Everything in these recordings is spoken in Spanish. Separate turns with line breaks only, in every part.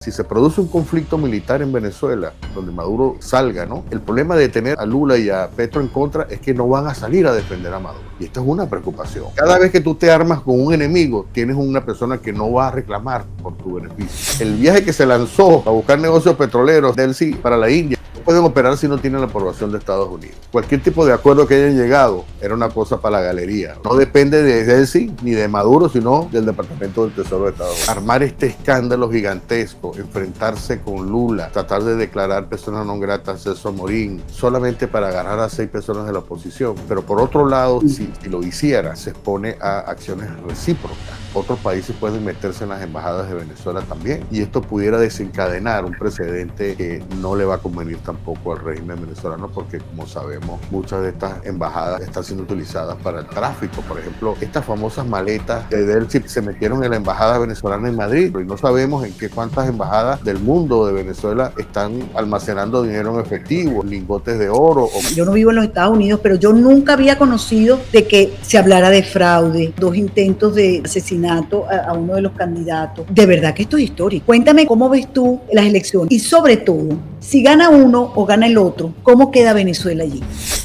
Si se produce un conflicto militar en Venezuela, donde Maduro salga, ¿no? El problema de tener a Lula y a Petro en contra es que no van a salir a defender a Maduro. Y esto es una preocupación. Cada vez que tú te armas con un enemigo, tienes una persona que no va a reclamar por tu beneficio. El viaje que se lanzó a buscar negocios petroleros del sí para la India, no pueden operar si no tienen la aprobación de Estados Unidos. Cualquier tipo de acuerdo que hayan llegado era una cosa para la galería. No depende de Delcy ni de Maduro, sino del Departamento del Tesoro de Estados Unidos. Armar este escándalo gigantesco, enfrentarse con Lula, tratar de declarar persona non grata a César Morín, solamente para agarrar a 6 personas de la oposición. Pero por otro lado, si lo hiciera, se expone a acciones recíprocas. Otros países pueden meterse en las embajadas de Venezuela también, y esto pudiera desencadenar un precedente que no le va a convenir tampoco al régimen venezolano, porque como sabemos, muchas de estas embajadas están siendo utilizadas para el tráfico. Por ejemplo, estas famosas maletas de Delcy se metieron en la embajada venezolana en Madrid, y no sabemos en cuántas embajadas del mundo de Venezuela están almacenando dinero en efectivo, lingotes de oro.
Yo no vivo en los Estados Unidos, pero yo nunca había conocido de que se hablara de fraude, 2 intentos de asesinato a uno de los candidatos. De verdad que esto es histórico. Cuéntame cómo ves tú las elecciones y sobre todo, si gana uno o gana el otro, ¿cómo queda Venezuela allí?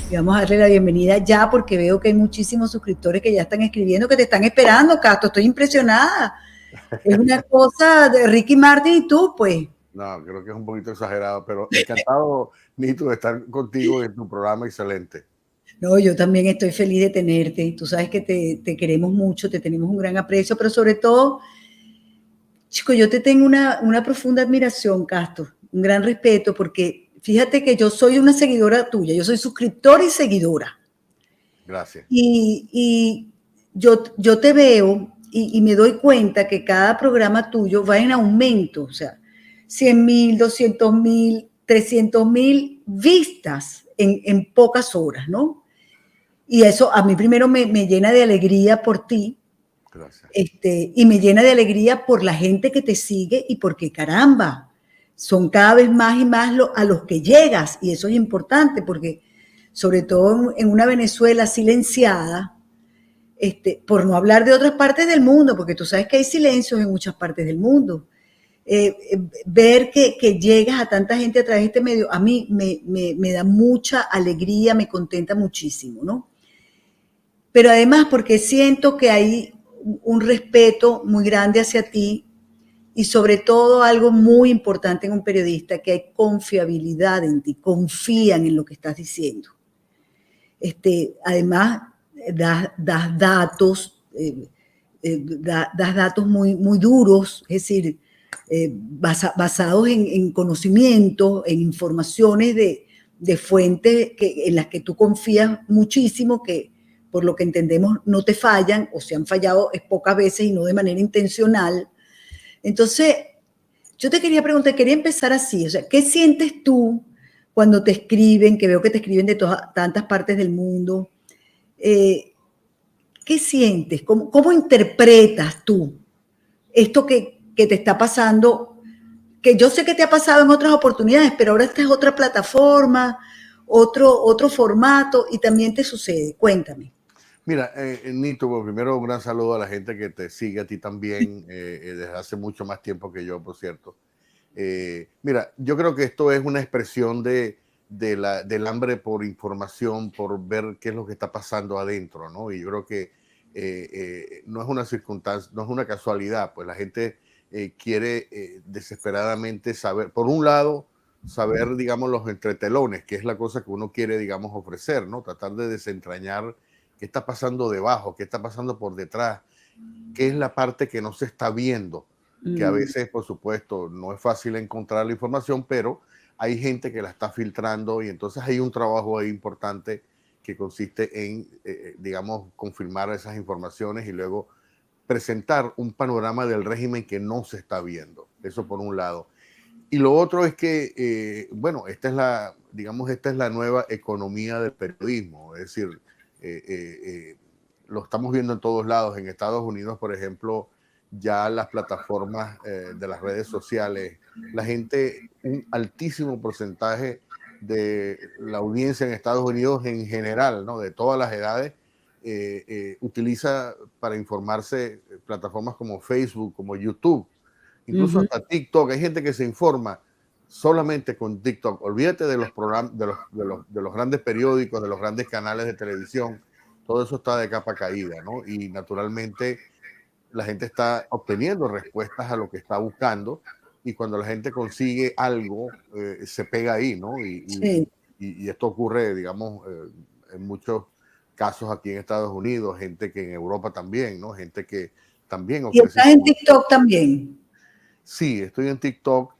Y vamos a darle la bienvenida ya porque veo que hay muchísimos suscriptores que ya están escribiendo, que te están esperando, Castro. Estoy impresionada. Es una cosa de Ricky Martin y tú, pues.
No, creo que es un poquito exagerado, pero encantado, Nito, de estar contigo en tu programa excelente.
No, yo también estoy feliz de tenerte. Tú sabes que te queremos mucho, te tenemos un gran aprecio, pero sobre todo, chico, yo te tengo una profunda admiración, Castro, un gran respeto, porque fíjate que yo soy una seguidora tuya, yo soy suscriptora y seguidora.
Gracias.
Y yo te veo y me doy cuenta que cada programa tuyo va en aumento, o sea, 100,000, 200,000, 300,000 vistas en pocas horas, ¿no? Y eso a mí primero me llena de alegría por ti.
Gracias.
Y me llena de alegría por la gente que te sigue y porque, caramba, son cada vez más y más a los que llegas. Y eso es importante porque, sobre todo en una Venezuela silenciada, por no hablar de otras partes del mundo, porque tú sabes que hay silencios en muchas partes del mundo. Ver que llegas a tanta gente a través de este medio, a mí me da mucha alegría, me contenta muchísimo, ¿no? Pero además porque siento que hay un respeto muy grande hacia ti y sobre todo algo muy importante en un periodista, que hay confiabilidad en ti, confían en lo que estás diciendo. Además, das datos, das datos muy, muy duros, es decir, basados en conocimientos, en informaciones de fuentes en las que tú confías muchísimo, que por lo que entendemos no te fallan, o se han fallado es pocas veces y no de manera intencional. Entonces, yo te quería preguntar, quería empezar así, o sea, ¿qué sientes tú cuando te escriben, que veo que te escriben de tantas partes del mundo? ¿Qué sientes? ¿Cómo interpretas tú esto que te está pasando? Que yo sé que te ha pasado en otras oportunidades, pero ahora esta es otra plataforma, otro formato y también te sucede. Cuéntame.
Mira, Nito, pues primero un gran saludo a la gente que te sigue, a ti también, desde hace mucho más tiempo que yo, por cierto. Mira, yo creo que esto es una expresión del hambre por información, por ver qué es lo que está pasando adentro, ¿no? Y yo creo que no es una circunstancia, no es una casualidad, pues la gente quiere desesperadamente saber, por un lado, saber, digamos, los entretelones, que es la cosa que uno quiere, digamos, ofrecer, ¿no? Tratar de desentrañar qué está pasando debajo, qué está pasando por detrás, qué es la parte que no se está viendo, que a veces, por supuesto, no es fácil encontrar la información, pero hay gente que la está filtrando y entonces hay un trabajo ahí importante que consiste en, digamos, confirmar esas informaciones y luego presentar un panorama del régimen que no se está viendo. Eso por un lado. Y lo otro es que, bueno, digamos, esta es la nueva economía del periodismo, es decir, lo estamos viendo en todos lados. En Estados Unidos, por ejemplo, ya las plataformas de las redes sociales, la gente, un altísimo porcentaje de la audiencia en Estados Unidos en general, ¿no? De todas las edades, utiliza para informarse plataformas como Facebook, como YouTube. incluso hasta TikTok. Hay gente que se informa solamente con TikTok. Olvídate de los programas, de los grandes periódicos, de los grandes canales de televisión. Todo eso está de capa caída, ¿no? Y naturalmente la gente está obteniendo respuestas a lo que está buscando, y cuando la gente consigue algo, se pega ahí, ¿no?
Sí.
Y esto ocurre, digamos, en muchos casos aquí en Estados Unidos, gente que en Europa también, ¿no? Gente que también
¿Y
ofrece
estás en
información.
TikTok también?
Sí, estoy en TikTok,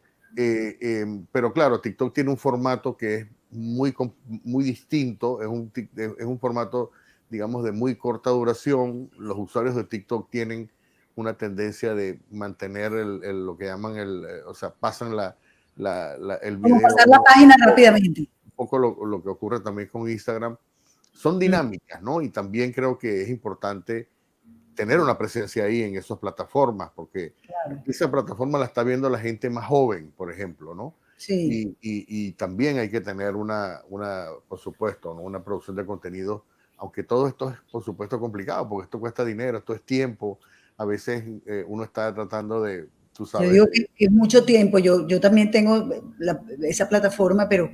pero claro, TikTok tiene un formato que es muy distinto, es un formato, digamos, de muy corta duración. Los usuarios de TikTok tienen una tendencia de mantener lo que llaman o sea, pasan el
Como
video,
pasar la página rápidamente.
un poco lo que ocurre también con Instagram. Son
Mm,
dinámicas, ¿no? Y también creo que es importante tener una presencia ahí en esas plataformas, porque
claro.
esa plataforma la está viendo la gente más joven, por ejemplo, ¿no?
Sí.
Y también hay que tener por supuesto, ¿no? Una producción de contenido, aunque todo esto es, por supuesto, complicado, porque esto cuesta dinero, esto es tiempo. A veces uno está tratando de, tú
Yo
sabes,
digo que es mucho tiempo. Yo también tengo esa plataforma, pero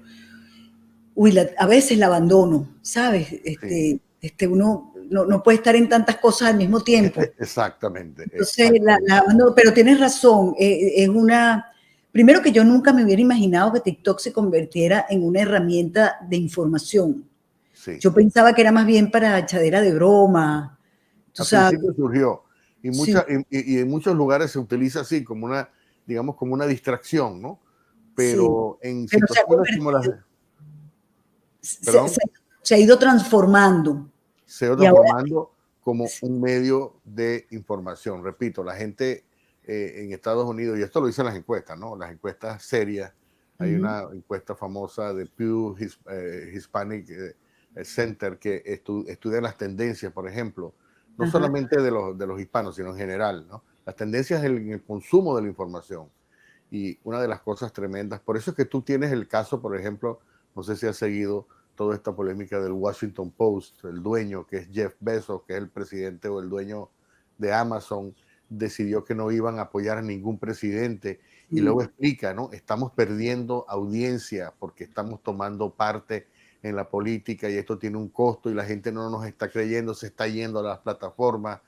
uy, a veces la abandono, ¿sabes?
sí,
Uno no puede estar en tantas cosas al mismo tiempo.
exactamente,
Entonces,
exactamente.
abandono, pero tienes razón, primero que yo nunca me hubiera imaginado que TikTok se convirtiera en una herramienta de información.
Sí.
Yo pensaba que era más bien para echadera de broma, tú
Al
sabes.
principio surgió,
Sí,
y en muchos lugares se utiliza así, como una, digamos, como una distracción, ¿no?
sí,
Pero en
pero se ha
situaciones como las
convertido,
de,
se,
perdón,
se- se ha ido transformando.
se va
Y ahora,
transformando como un medio de información. Repito, la gente en Estados Unidos, y esto lo dicen las encuestas, ¿no? Las encuestas serias. Hay
ujú,
una encuesta famosa de Pew Hispanic Center que estudia las tendencias, por ejemplo, no
ajá.
solamente de los hispanos, sino en general, ¿no? Las tendencias en el consumo de la información. Y una de las cosas tremendas, por eso es que tú tienes el caso, por ejemplo, no sé si has seguido toda esta polémica del Washington Post, el dueño que es Jeff Bezos, que es el presidente o el dueño de Amazon, decidió que no iban a apoyar a ningún presidente, y luego
Sí.
explica, ¿no? Estamos perdiendo audiencia porque estamos tomando parte en la política y esto tiene un costo y la gente no nos está creyendo, se está yendo a las plataformas,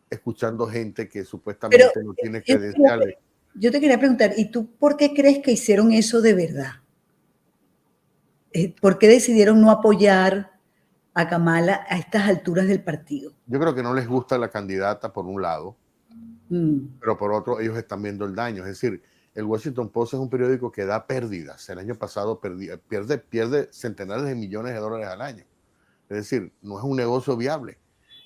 escuchando gente que
Pero
supuestamente no tiene
yo te quería,
credenciales.
yo te quería preguntar, ¿y tú por qué crees que hicieron eso de verdad? ¿Por qué decidieron no apoyar a Kamala a estas alturas del partido?
Yo creo que no les gusta la candidata por un lado,
Mm,
pero por otro ellos están viendo el daño. Es decir, el Washington Post es un periódico que da pérdidas. El año pasado pierde centenares de millones de dólares al año. Es decir, no es un negocio viable.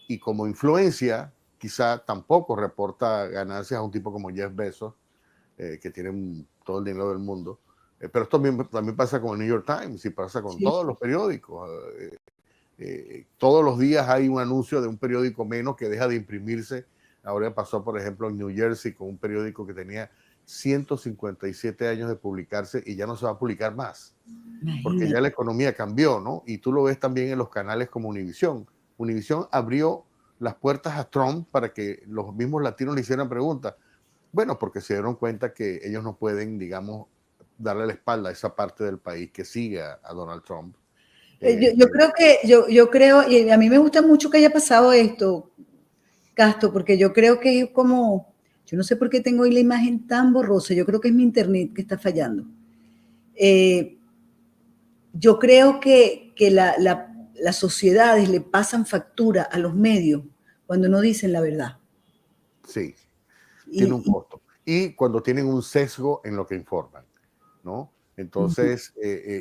Y como influencia, quizá tampoco reporta ganancias a un tipo como Jeff Bezos, que tiene todo el dinero del mundo. Pero esto también pasa con el New York Times y pasa con
sí,
todos los periódicos. Todos los días hay un anuncio de un periódico menos que deja de imprimirse. Ahora pasó, por ejemplo, en New Jersey con un periódico que tenía 157 años de publicarse y ya no se va a publicar más, porque ya
imagínate.
la economía cambió, ¿no? Y tú lo ves también en los canales como Univision. Univision abrió las puertas a Trump para que los mismos latinos le hicieran preguntas. Bueno, porque se dieron cuenta que ellos no pueden, digamos, darle la espalda a esa parte del país que sigue a Donald Trump.
Yo creo yo creo, y a mí me gusta mucho que haya pasado esto, Castro, porque yo creo que es como, yo no sé por qué tengo hoy la imagen tan borrosa, yo creo que es mi internet que está fallando. Eh, yo creo que las sociedades le pasan factura a los medios cuando no dicen la verdad.
Sí, tiene un
Y,
costo. Y cuando tienen un sesgo en lo que informan, ¿no? Entonces,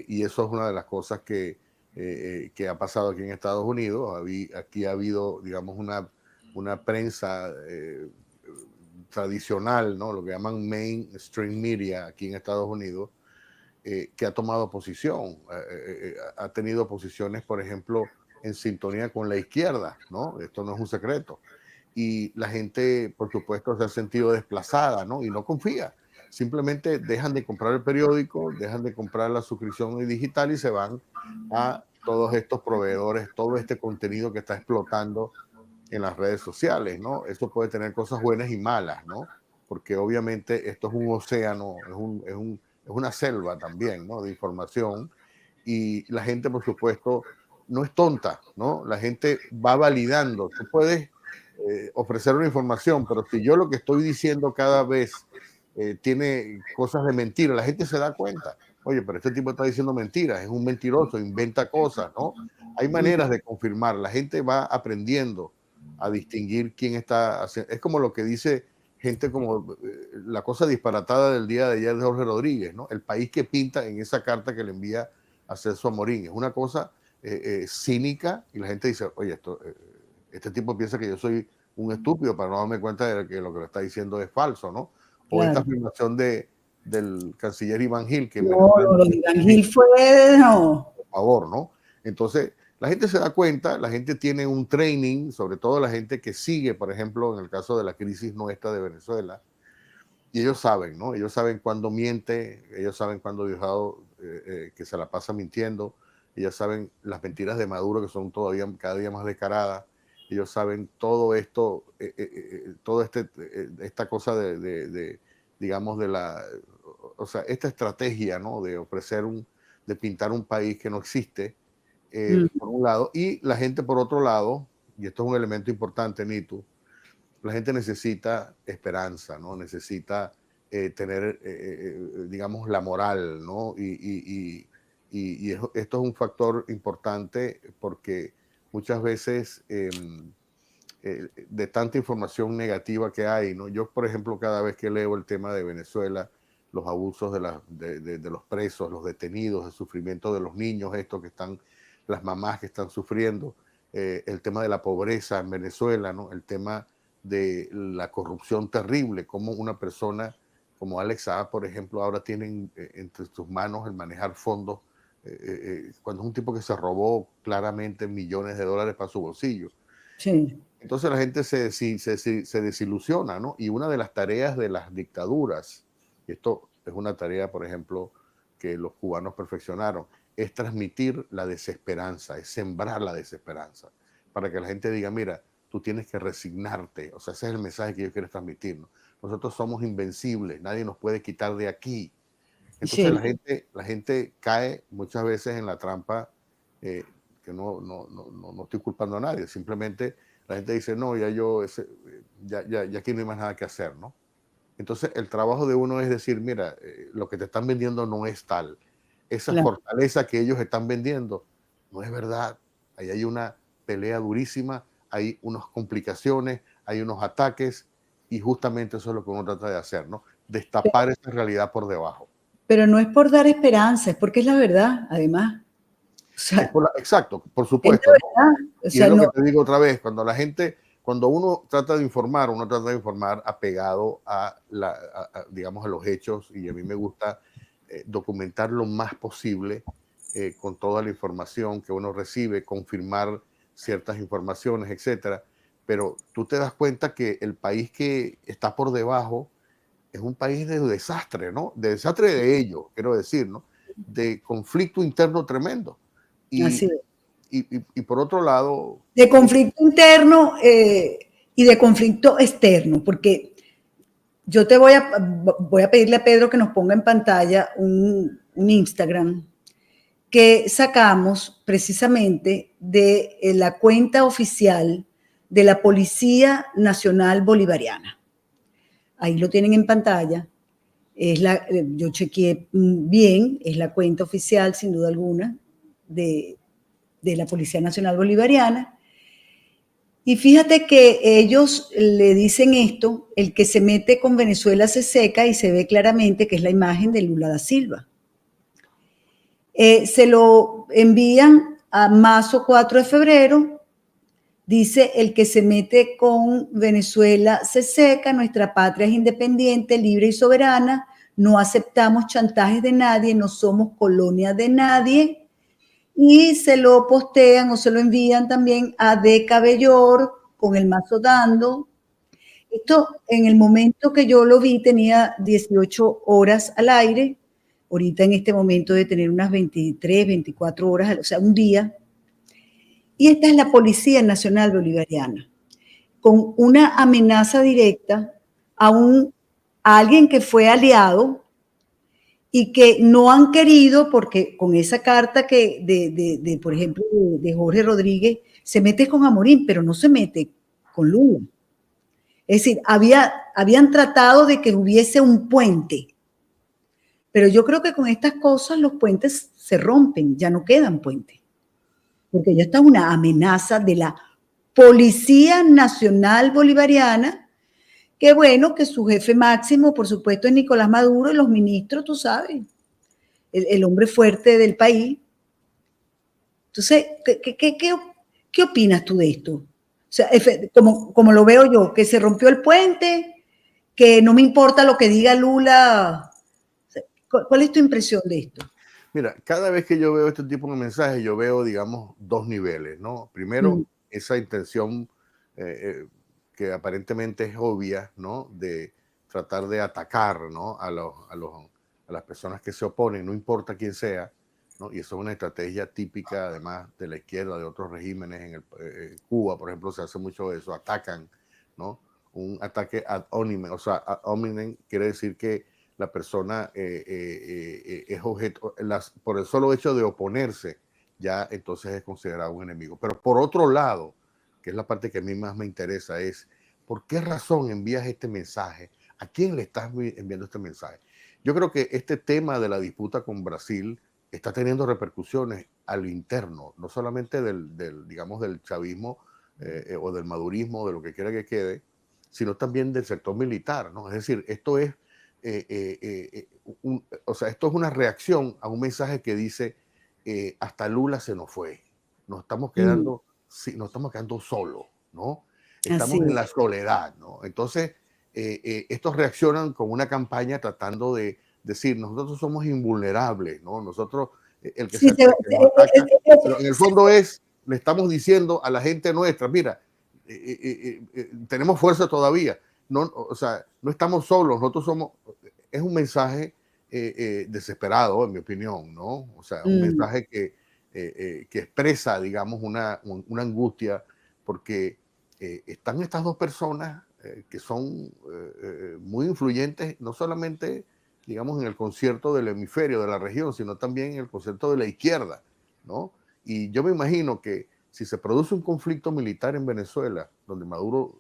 y eso es una de las cosas que ha pasado aquí en Estados Unidos. Aquí ha habido, digamos, una prensa tradicional, ¿no? Lo que llaman mainstream media aquí en Estados Unidos, que ha tomado posición, ha tenido posiciones, por ejemplo, en sintonía con la izquierda, ¿no? Esto no es un secreto. Y la gente, por supuesto, se ha sentido desplazada, ¿no? Y no confía. Simplemente dejan de comprar el periódico, dejan de comprar la suscripción digital y se van a todos estos proveedores, todo este contenido que está explotando en las redes sociales, ¿no? Esto puede tener cosas buenas y malas, ¿no? porque obviamente esto es un océano, es una selva también, ¿no? De información, y la gente, por supuesto, no es tonta, ¿no? La gente va validando. Tú puedes ofrecer una información, pero si yo lo que estoy diciendo cada vez tiene cosas de mentira, la gente se da cuenta. Oye, pero este tipo está diciendo mentiras, es un mentiroso, inventa cosas, ¿no? Hay maneras de confirmar, la gente va aprendiendo a distinguir quién está haciendo. Es como lo que dice gente como la cosa disparatada del día de ayer de Jorge Rodríguez, ¿no? El país que pinta en esa carta que le envía a Celso Amorín. Es una cosa cínica y la gente dice, oye, este tipo piensa que yo soy un estúpido para no darme cuenta de que lo que le está diciendo es falso, ¿no? O esta afirmación del canciller Iván Gil, que
no, lo de Iván Gil fue, no.
Por favor, ¿no? Entonces, la gente se da cuenta, la gente tiene un training, sobre todo la gente que sigue, por ejemplo, en el caso de la crisis nuestra de Venezuela, y ellos saben, ¿no? Ellos saben cuándo miente, ellos saben cuándo Diosdado que se la pasa mintiendo, ellos saben las mentiras de Maduro que son todavía cada día más descaradas, ellos saben todo esto, esta cosa digamos, o sea, esta estrategia, ¿no? De ofrecer de pintar un país que no existe, por un lado, y la gente por otro lado, y esto es un elemento importante, Nitu, la gente necesita esperanza, ¿no? Necesita tener, digamos, la moral, ¿no? Y esto es un factor importante porque muchas veces de tanta información negativa que hay, ¿no? Yo, por ejemplo, cada vez que leo el tema de Venezuela, los abusos de los presos, los detenidos, el sufrimiento de los niños, estos que están, las mamás que están sufriendo, el tema de la pobreza en Venezuela, ¿no? El tema de la corrupción terrible, como una persona como Alex Saab, por ejemplo, ahora tienen entre sus manos el manejar fondos, cuando es un tipo que se robó claramente millones de dólares para su bolsillo.
Sí.
Entonces la gente se desilusiona, ¿no? Y una de las tareas de las dictaduras, y esto es una tarea, por ejemplo, que los cubanos perfeccionaron, es transmitir la desesperanza, es sembrar la desesperanza, para que la gente diga, mira, tú tienes que resignarte. O sea, ese es el mensaje que ellos quieren transmitir, ¿no? Nosotros somos invencibles, nadie nos puede quitar de aquí. Entonces la gente cae muchas veces en la trampa, que no estoy culpando a nadie, simplemente la gente dice, no, ya aquí no hay más nada que hacer, ¿no? Entonces el trabajo de uno es decir, mira, lo que te están vendiendo no es tal. Esa fortaleza que ellos están vendiendo no es verdad. Ahí hay una pelea durísima, hay unas complicaciones, hay unos ataques, y justamente eso es lo que uno trata de hacer, ¿no? Destapar esa realidad por debajo.
Pero no es por dar esperanza, es porque es la verdad, además. O sea,
exacto, por supuesto.
es la verdad. O sea,
y es lo que te digo otra vez, cuando uno trata de informar, apegado digamos, a los hechos, y a mí me gusta documentar lo más posible con toda la información que uno recibe, confirmar ciertas informaciones, etcétera. Pero tú te das cuenta que el país que está por debajo es un país de desastre, ¿no? De desastre de ellos, quiero decir, ¿no? De conflicto interno tremendo.
así es.
Y por otro lado...
De conflicto interno y de conflicto externo, porque yo voy a pedirle a Pedro que nos ponga en pantalla un Instagram que sacamos precisamente de la cuenta oficial de la Policía Nacional Bolivariana. Ahí lo tienen en pantalla. Yo chequeé bien, es la cuenta oficial, sin duda alguna, de la Policía Nacional Bolivariana. Y fíjate que ellos le dicen esto, el que se mete con Venezuela se seca, y se ve claramente que es la imagen de Lula da Silva. Se lo envían a Mazo 4 de febrero, dice, el que se mete con Venezuela se seca, nuestra patria es independiente, libre y soberana, no aceptamos chantajes de nadie, no somos colonia de nadie. Y se lo postean o se lo envían también a De Cabellor con el mazo dando. Esto, en el momento que yo lo vi, tenía 18 horas al aire. Ahorita en este momento de tener unas 23, 24 horas, o sea, un día. Y esta es la Policía Nacional Bolivariana, con una amenaza directa a un a alguien que fue aliado y que no han querido, porque con esa carta por ejemplo, de Jorge Rodríguez, se mete con Amorín, pero no se mete con Lula. Es decir, habían tratado de que hubiese un puente, pero yo creo que con estas cosas los puentes se rompen, ya no quedan puentes, porque ya está una amenaza de la Policía Nacional Bolivariana, que bueno, que su jefe máximo, por supuesto, es Nicolás Maduro, y los ministros, tú sabes, el hombre fuerte del país. Entonces, ¿qué opinas tú de esto? O sea, como lo veo yo, que se rompió el puente, que no me importa lo que diga Lula. ¿Cuál es tu impresión de esto?
Mira, cada vez que yo veo este tipo de mensajes, yo veo, digamos, dos niveles, ¿no? Primero, esa intención que aparentemente es obvia, ¿no? De tratar de atacar, ¿no? A las personas que se oponen, no importa quién sea, ¿no? Y eso es una estrategia típica, además, de la izquierda, de otros regímenes. En Cuba, por ejemplo, se hace mucho eso, atacan, ¿no? Un ataque ad hominem, o sea, ad hominem quiere decir que la persona es objeto, por el solo hecho de oponerse, ya entonces es considerado un enemigo. Pero por otro lado, que es la parte que a mí más me interesa, es ¿por qué razón envías este mensaje? ¿A quién le estás enviando este mensaje? Yo creo que este tema de la disputa con Brasil está teniendo repercusiones a lo interno, no solamente digamos, del chavismo o del madurismo, de lo que quiera que quede, sino también del sector militar, ¿no? Es decir, esto es o sea, esto es una reacción a un mensaje que dice hasta Lula se nos fue, nos estamos quedando, nos estamos quedando solos, ¿no? Estamos en la soledad, ¿no? Entonces, estos reaccionan con una campaña tratando de decir, nosotros somos invulnerables, ¿no? Nosotros, el que, que nos ataca, pero en el fondo le estamos diciendo a la gente nuestra, mira, tenemos fuerza todavía, no, o sea, no estamos solos, nosotros somos, es un mensaje desesperado, en mi opinión, ¿no? O sea, un mensaje que expresa, digamos, una angustia, porque están estas dos personas que son muy influyentes, no solamente, digamos, en el concierto del hemisferio de la región, sino también en el concierto de la izquierda, ¿no? Y yo me imagino que si se produce un conflicto militar en Venezuela, donde Maduro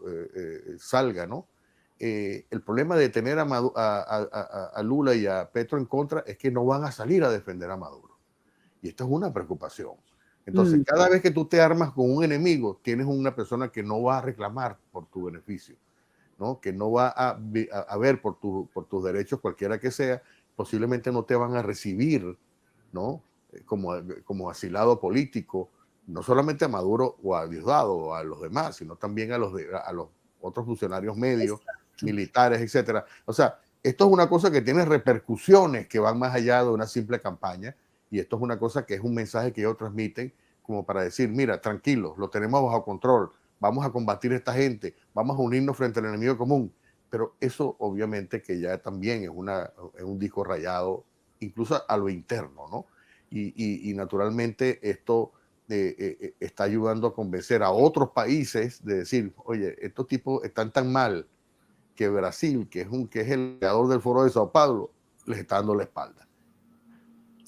salga, ¿no? El problema de tener a Lula y a Petro en contra es que no van a salir a defender a Maduro. Y esto es una preocupación. Entonces, cada vez que tú te armas con un enemigo, tienes una persona que no va a reclamar por tu beneficio, ¿no? Que no va a ver por tus derechos, cualquiera que sea, posiblemente no te van a recibir, ¿no? Como asilado político, no solamente a Maduro o a Diosdado o a los demás, sino también a los otros funcionarios medios, militares, etcétera. O sea, esto es una cosa que tiene repercusiones que van más allá de una simple campaña, y esto es una cosa que es un mensaje que ellos transmiten como para decir, mira, tranquilos, lo tenemos bajo control, vamos a combatir a esta gente, vamos a unirnos frente al enemigo común. Pero eso obviamente que ya también es un disco rayado, incluso a lo interno, ¿no? Y naturalmente esto está ayudando a convencer a otros países de decir, oye, estos tipos están tan mal que Brasil, que es el creador del Foro de Sao Paulo, les está dando la espalda.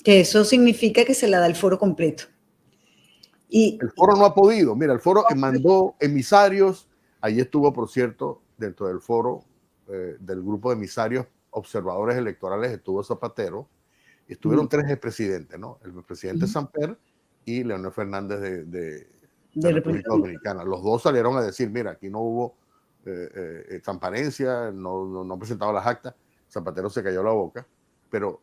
Que eso significa que se la da el foro completo. Y
el foro no ha podido. Mira, el foro mandó emisarios. Allí estuvo, por cierto, dentro del foro del grupo de emisarios observadores electorales, estuvo Zapatero. Estuvieron tres expresidentes, ¿no? El presidente Samper y Leonel Fernández de República Dominicana. Los dos salieron a decir, mira, aquí no hubo transparencia, no han presentado las actas. Zapatero se cayó la boca, pero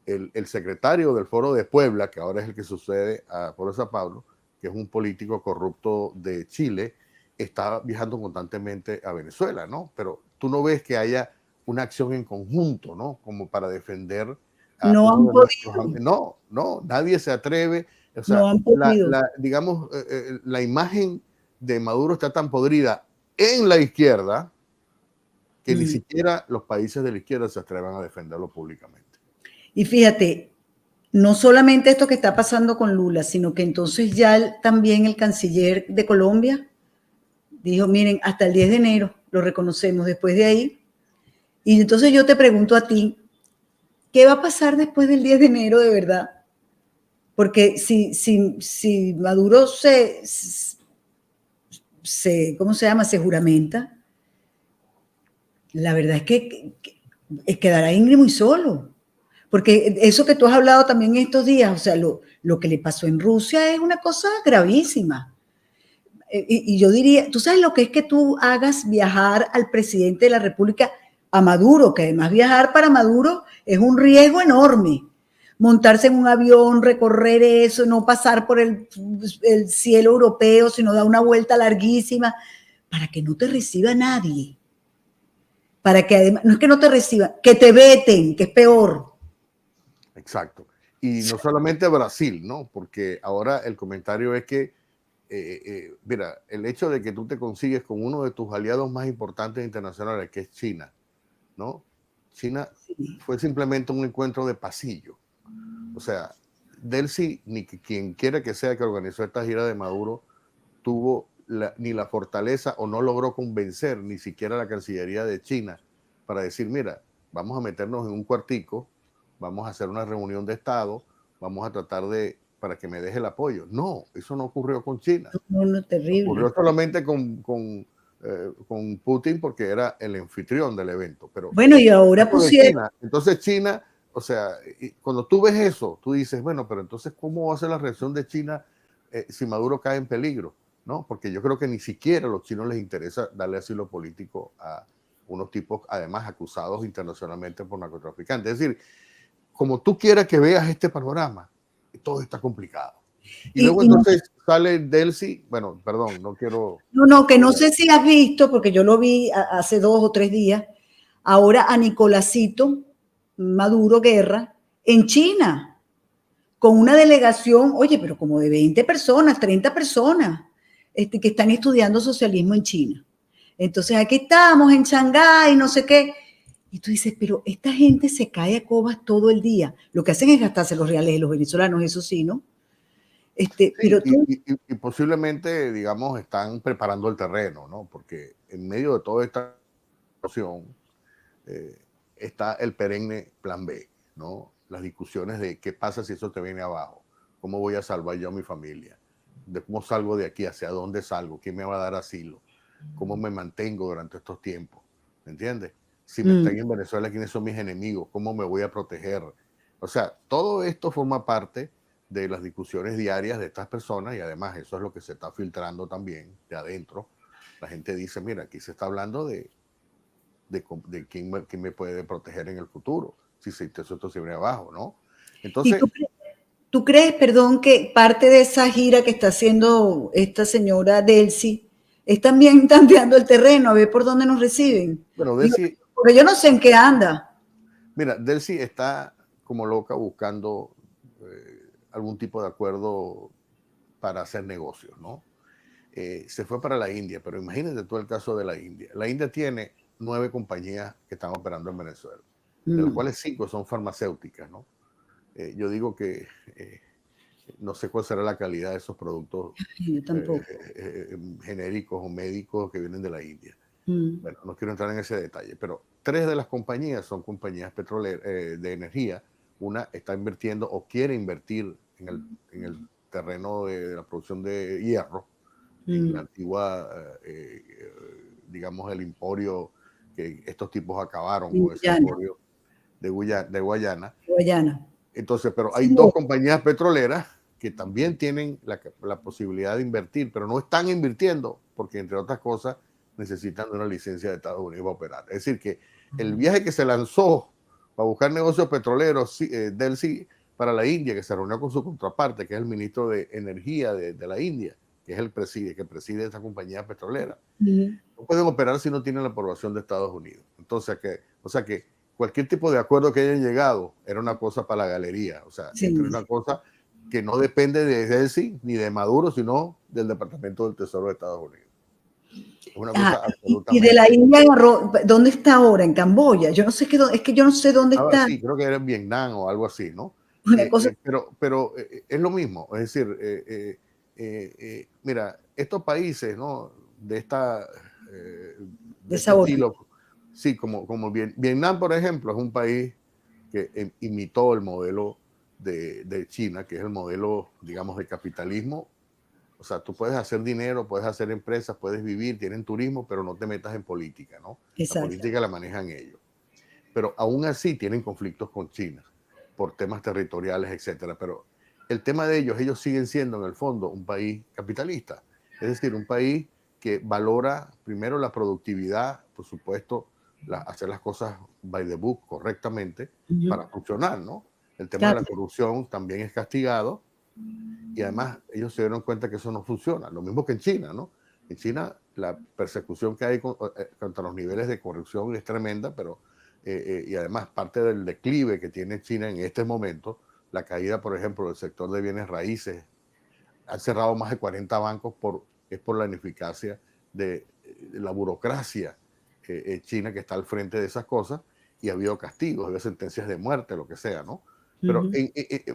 el secretario del Foro de Puebla, que ahora es el que sucede a Foro de Sao Paulo, que es un político corrupto de Chile, está viajando constantemente a Venezuela, ¿no? Pero tú no ves que haya una acción en conjunto, ¿no? Como para defender a
no han
podido. No, nadie se atreve. O sea,
no han podido.
digamos, la imagen de Maduro está tan podrida en la izquierda que ni siquiera los países de la izquierda se atrevan a defenderlo públicamente.
Y fíjate, no solamente esto que está pasando con Lula, sino que entonces ya también el canciller de Colombia dijo, miren, hasta el 10 de enero lo reconocemos, después de ahí. Y entonces yo te pregunto a ti, ¿qué va a pasar después del 10 de enero de verdad? Porque si Maduro ¿cómo se llama? Se juramenta, la verdad es que quedará Ingrid muy solo. Porque eso que tú has hablado también estos días, o sea, lo que le pasó en Rusia es una cosa gravísima. Y yo diría, tú sabes lo que es que tú hagas viajar al presidente de la República, a Maduro, que además viajar para Maduro es un riesgo enorme. Montarse en un avión, recorrer eso, no pasar por el cielo europeo, sino dar una vuelta larguísima, para que no te reciba nadie. Para que además, no es que no te reciban, que te veten, que es peor.
Exacto. Y no solamente Brasil, ¿no? Porque ahora el comentario es que, mira, el hecho de que tú te consigues con uno de tus aliados más importantes internacionales, que es China, ¿no? China fue simplemente un encuentro de pasillo. O sea, Delcy, ni quien quiera que sea que organizó esta gira de Maduro, tuvo ni la fortaleza o no logró convencer ni siquiera la Cancillería de China para decir, mira, vamos a meternos en un cuartico, vamos a hacer una reunión de Estado, vamos a tratar para que me deje el apoyo. No, eso no ocurrió con China.
No, terrible.
Ocurrió solamente con Putin porque era el anfitrión del evento. Pero
bueno, y ahora pusieron...
Entonces China, o sea, cuando tú ves eso, tú dices, bueno, pero entonces, ¿cómo va a ser la reacción de China si Maduro cae en peligro? ¿No? Porque yo creo que ni siquiera a los chinos les interesa darle asilo político a unos tipos, además, acusados internacionalmente por narcotraficantes. Es decir, como tú quieras que veas este panorama, todo está complicado. Y luego entonces sale Delcy, bueno, perdón, no quiero...
No, que no sé si has visto, porque yo lo vi hace 2 o 3 días, ahora a Nicolásito Maduro Guerra en China, con una delegación, oye, pero como de 20 personas, 30 personas, que están estudiando socialismo en China. Entonces aquí estamos en Shanghái, no sé qué. Y tú dices, pero esta gente se cae a cobas todo el día. Lo que hacen es gastarse los reales de los venezolanos, eso sí, ¿no?
Sí,
pero tú...
y posiblemente, digamos, están preparando el terreno, ¿no? Porque en medio de toda esta situación está el perenne plan B, ¿no? Las discusiones de qué pasa si eso te viene abajo, cómo voy a salvar yo a mi familia, de cómo salgo de aquí, hacia dónde salgo, quién me va a dar asilo, cómo me mantengo durante estos tiempos, ¿me entiendes? Si me están en Venezuela, ¿quiénes son mis enemigos? ¿Cómo me voy a proteger? O sea, todo esto forma parte de las discusiones diarias de estas personas y además eso es lo que se está filtrando también de adentro. La gente dice, mira, aquí se está hablando de quién me puede proteger en el futuro, si esto se viene abajo, ¿no? Entonces...
¿Tú crees, perdón, que parte de esa gira que está haciendo esta señora Delcy es también tanteando el terreno, a ver por dónde nos reciben?
Bueno, Delcy...
Porque yo no sé en qué anda.
Mira, Delcy está como loca buscando algún tipo de acuerdo para hacer negocios, ¿no? Se fue para la India, pero imagínate tú el caso de la India. La India tiene 9 compañías que están operando en Venezuela, de las cuales 5 son farmacéuticas, ¿no? Yo digo que no sé cuál será la calidad de esos productos genéricos o médicos que vienen de la India. Bueno, no quiero entrar en ese detalle, pero 3 de las compañías son compañías petroleras de energía. Una está invirtiendo o quiere invertir en el terreno de la producción de hierro, en la antigua, digamos, el emporio que estos tipos acabaron con ese emporio de Guayana. Entonces, pero hay 2 compañías petroleras que también tienen la posibilidad de invertir, pero no están invirtiendo porque, entre otras cosas, necesitan una licencia de Estados Unidos para operar. Es decir, que el viaje que se lanzó para buscar negocios petroleros, Delcy, para la India, que se reunió con su contraparte, que es el ministro de Energía de la India, que es que preside esta compañía petrolera, no pueden operar si no tienen la aprobación de Estados Unidos. Entonces, o sea que cualquier tipo de acuerdo que hayan llegado era una cosa para la galería, o sea, entre una cosa que no depende de Delcy ni de Maduro, sino del Departamento del Tesoro de Estados Unidos. Una cosa absolutamente...
Y de la India, ¿dónde está ahora? En Camboya. Yo no sé es que yo no sé dónde está.
Sí, creo que era en Vietnam o algo así, ¿no? Pero es lo mismo, es decir, mira, estos países, ¿no? De este estilo, sí, Vietnam, por ejemplo, es un país que imitó el modelo de China, que es el modelo, digamos, de capitalismo. O sea, tú puedes hacer dinero, puedes hacer empresas, puedes vivir, tienen turismo, pero no te metas en política, ¿no?
Exacto.
La política la manejan ellos. Pero aún así tienen conflictos con China por temas territoriales, etcétera. Pero el tema de ellos siguen siendo en el fondo un país capitalista. Es decir, un país que valora primero la productividad, por supuesto, hacer las cosas by the book correctamente para funcionar, ¿no? El tema de la corrupción también es castigado y además ellos se dieron cuenta que eso no funciona. Lo mismo que en China, ¿no? En China la persecución que hay contra los niveles de corrupción es tremenda, pero y además parte del declive que tiene China en este momento, la caída, por ejemplo, del sector de bienes raíces, han cerrado más de 40 bancos es por la ineficacia de la burocracia china que está al frente de esas cosas, y ha habido castigos, ha habido sentencias de muerte, lo que sea, ¿no? Pero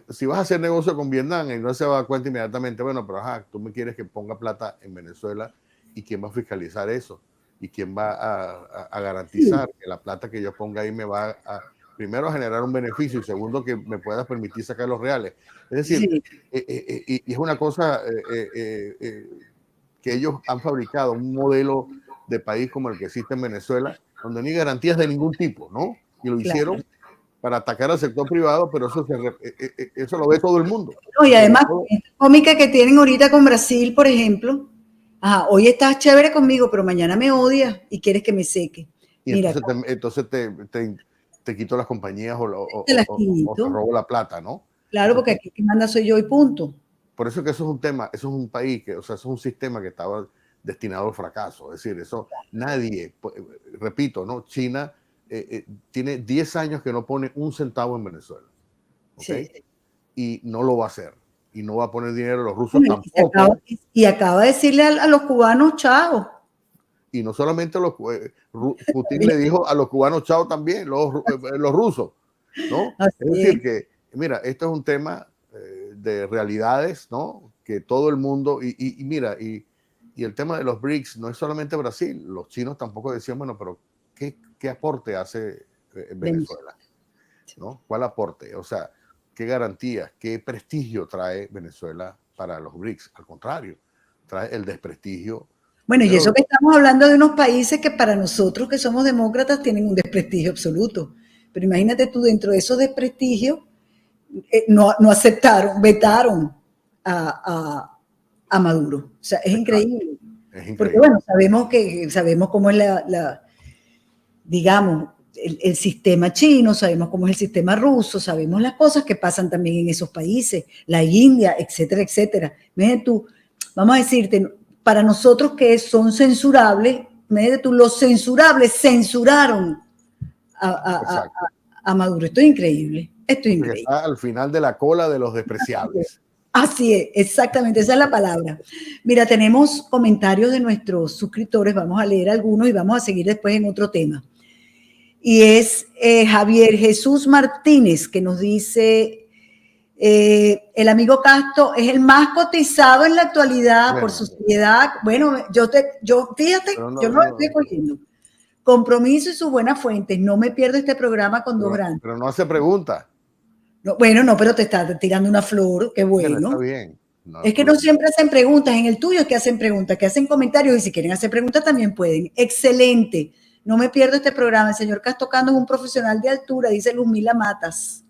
si vas a hacer negocio con Vietnam, y no se va a dar cuenta inmediatamente, bueno, pero tú me quieres que ponga plata en Venezuela, ¿y quién va a fiscalizar eso? ¿Y quién va a garantizar que la plata que yo ponga ahí me va primero, a generar un beneficio y segundo, que me pueda permitir sacar los reales? Es decir, y es una cosa que ellos han fabricado, un modelo de país como el que existe en Venezuela, donde no hay garantías de ningún tipo, ¿no? Y lo hicieron para atacar al sector privado, pero eso lo ve todo el mundo.
No, y además, esta cómica que tienen ahorita con Brasil, por ejemplo, hoy estás chévere conmigo, pero mañana me odias y quieres que me seque.
Y mira, entonces te quito las compañías o te robo la plata, ¿no?
Claro, porque aquí quien manda soy yo y punto.
Por eso que eso es un tema, eso es un país, o sea, eso es un sistema que estaba destinado al fracaso. Es decir, eso nadie, repito, ¿no? China tiene 10 años que no pone un centavo en Venezuela. ¿Okay? Sí. Y no lo va a hacer. Y no va a poner dinero, los rusos tampoco.
Y acaba de decirle a los cubanos chao.
Y no solamente Putin le dijo a los cubanos chao también, los rusos, ¿no? Es decir, que, mira, esto es un tema de realidades, ¿no? Que todo el mundo, mira, y el tema de los BRICS no es solamente Brasil, los chinos tampoco decían, bueno, pero ¿qué aporte hace Venezuela? ¿No? ¿Cuál aporte? O sea, ¿qué garantías, qué prestigio trae Venezuela para los BRICS? Al contrario, trae el desprestigio.
Bueno, y eso que estamos hablando de unos países que para nosotros que somos demócratas tienen un desprestigio absoluto. Pero imagínate tú, dentro de esos desprestigios, no aceptaron, vetaron a Maduro. O sea, es increíble. Es increíble. Porque bueno, sabemos cómo es digamos, el sistema chino, sabemos cómo es el sistema ruso, sabemos las cosas que pasan también en esos países, la India, etcétera, etcétera. Imagínate tú, vamos a decirte, para nosotros que son censurables, imagínate tú, los censurables censuraron a Maduro. Esto es increíble, esto es increíble.
Está al final de la cola de los despreciables.
Así es, exactamente, esa es la palabra. Mira, tenemos comentarios de nuestros suscriptores, vamos a leer algunos y vamos a seguir después en otro tema. Y es Javier Jesús Martínez, que nos dice, el amigo Castro es el más cotizado en la actualidad por su seriedad. Bueno, fíjate, yo no lo estoy cogiendo. Compromiso y sus buenas fuentes. No me pierdo este programa con dos grandes.
Pero no hace preguntas.
No, bueno, no, pero te está tirando una flor, qué bueno.
Está bien.
Es que no siempre hacen preguntas. En el tuyo es que hacen preguntas, que hacen comentarios, y si quieren hacer preguntas también pueden. Excelente. No me pierdo este programa. El señor Castocando es un profesional de altura, dice Luzmila Matas.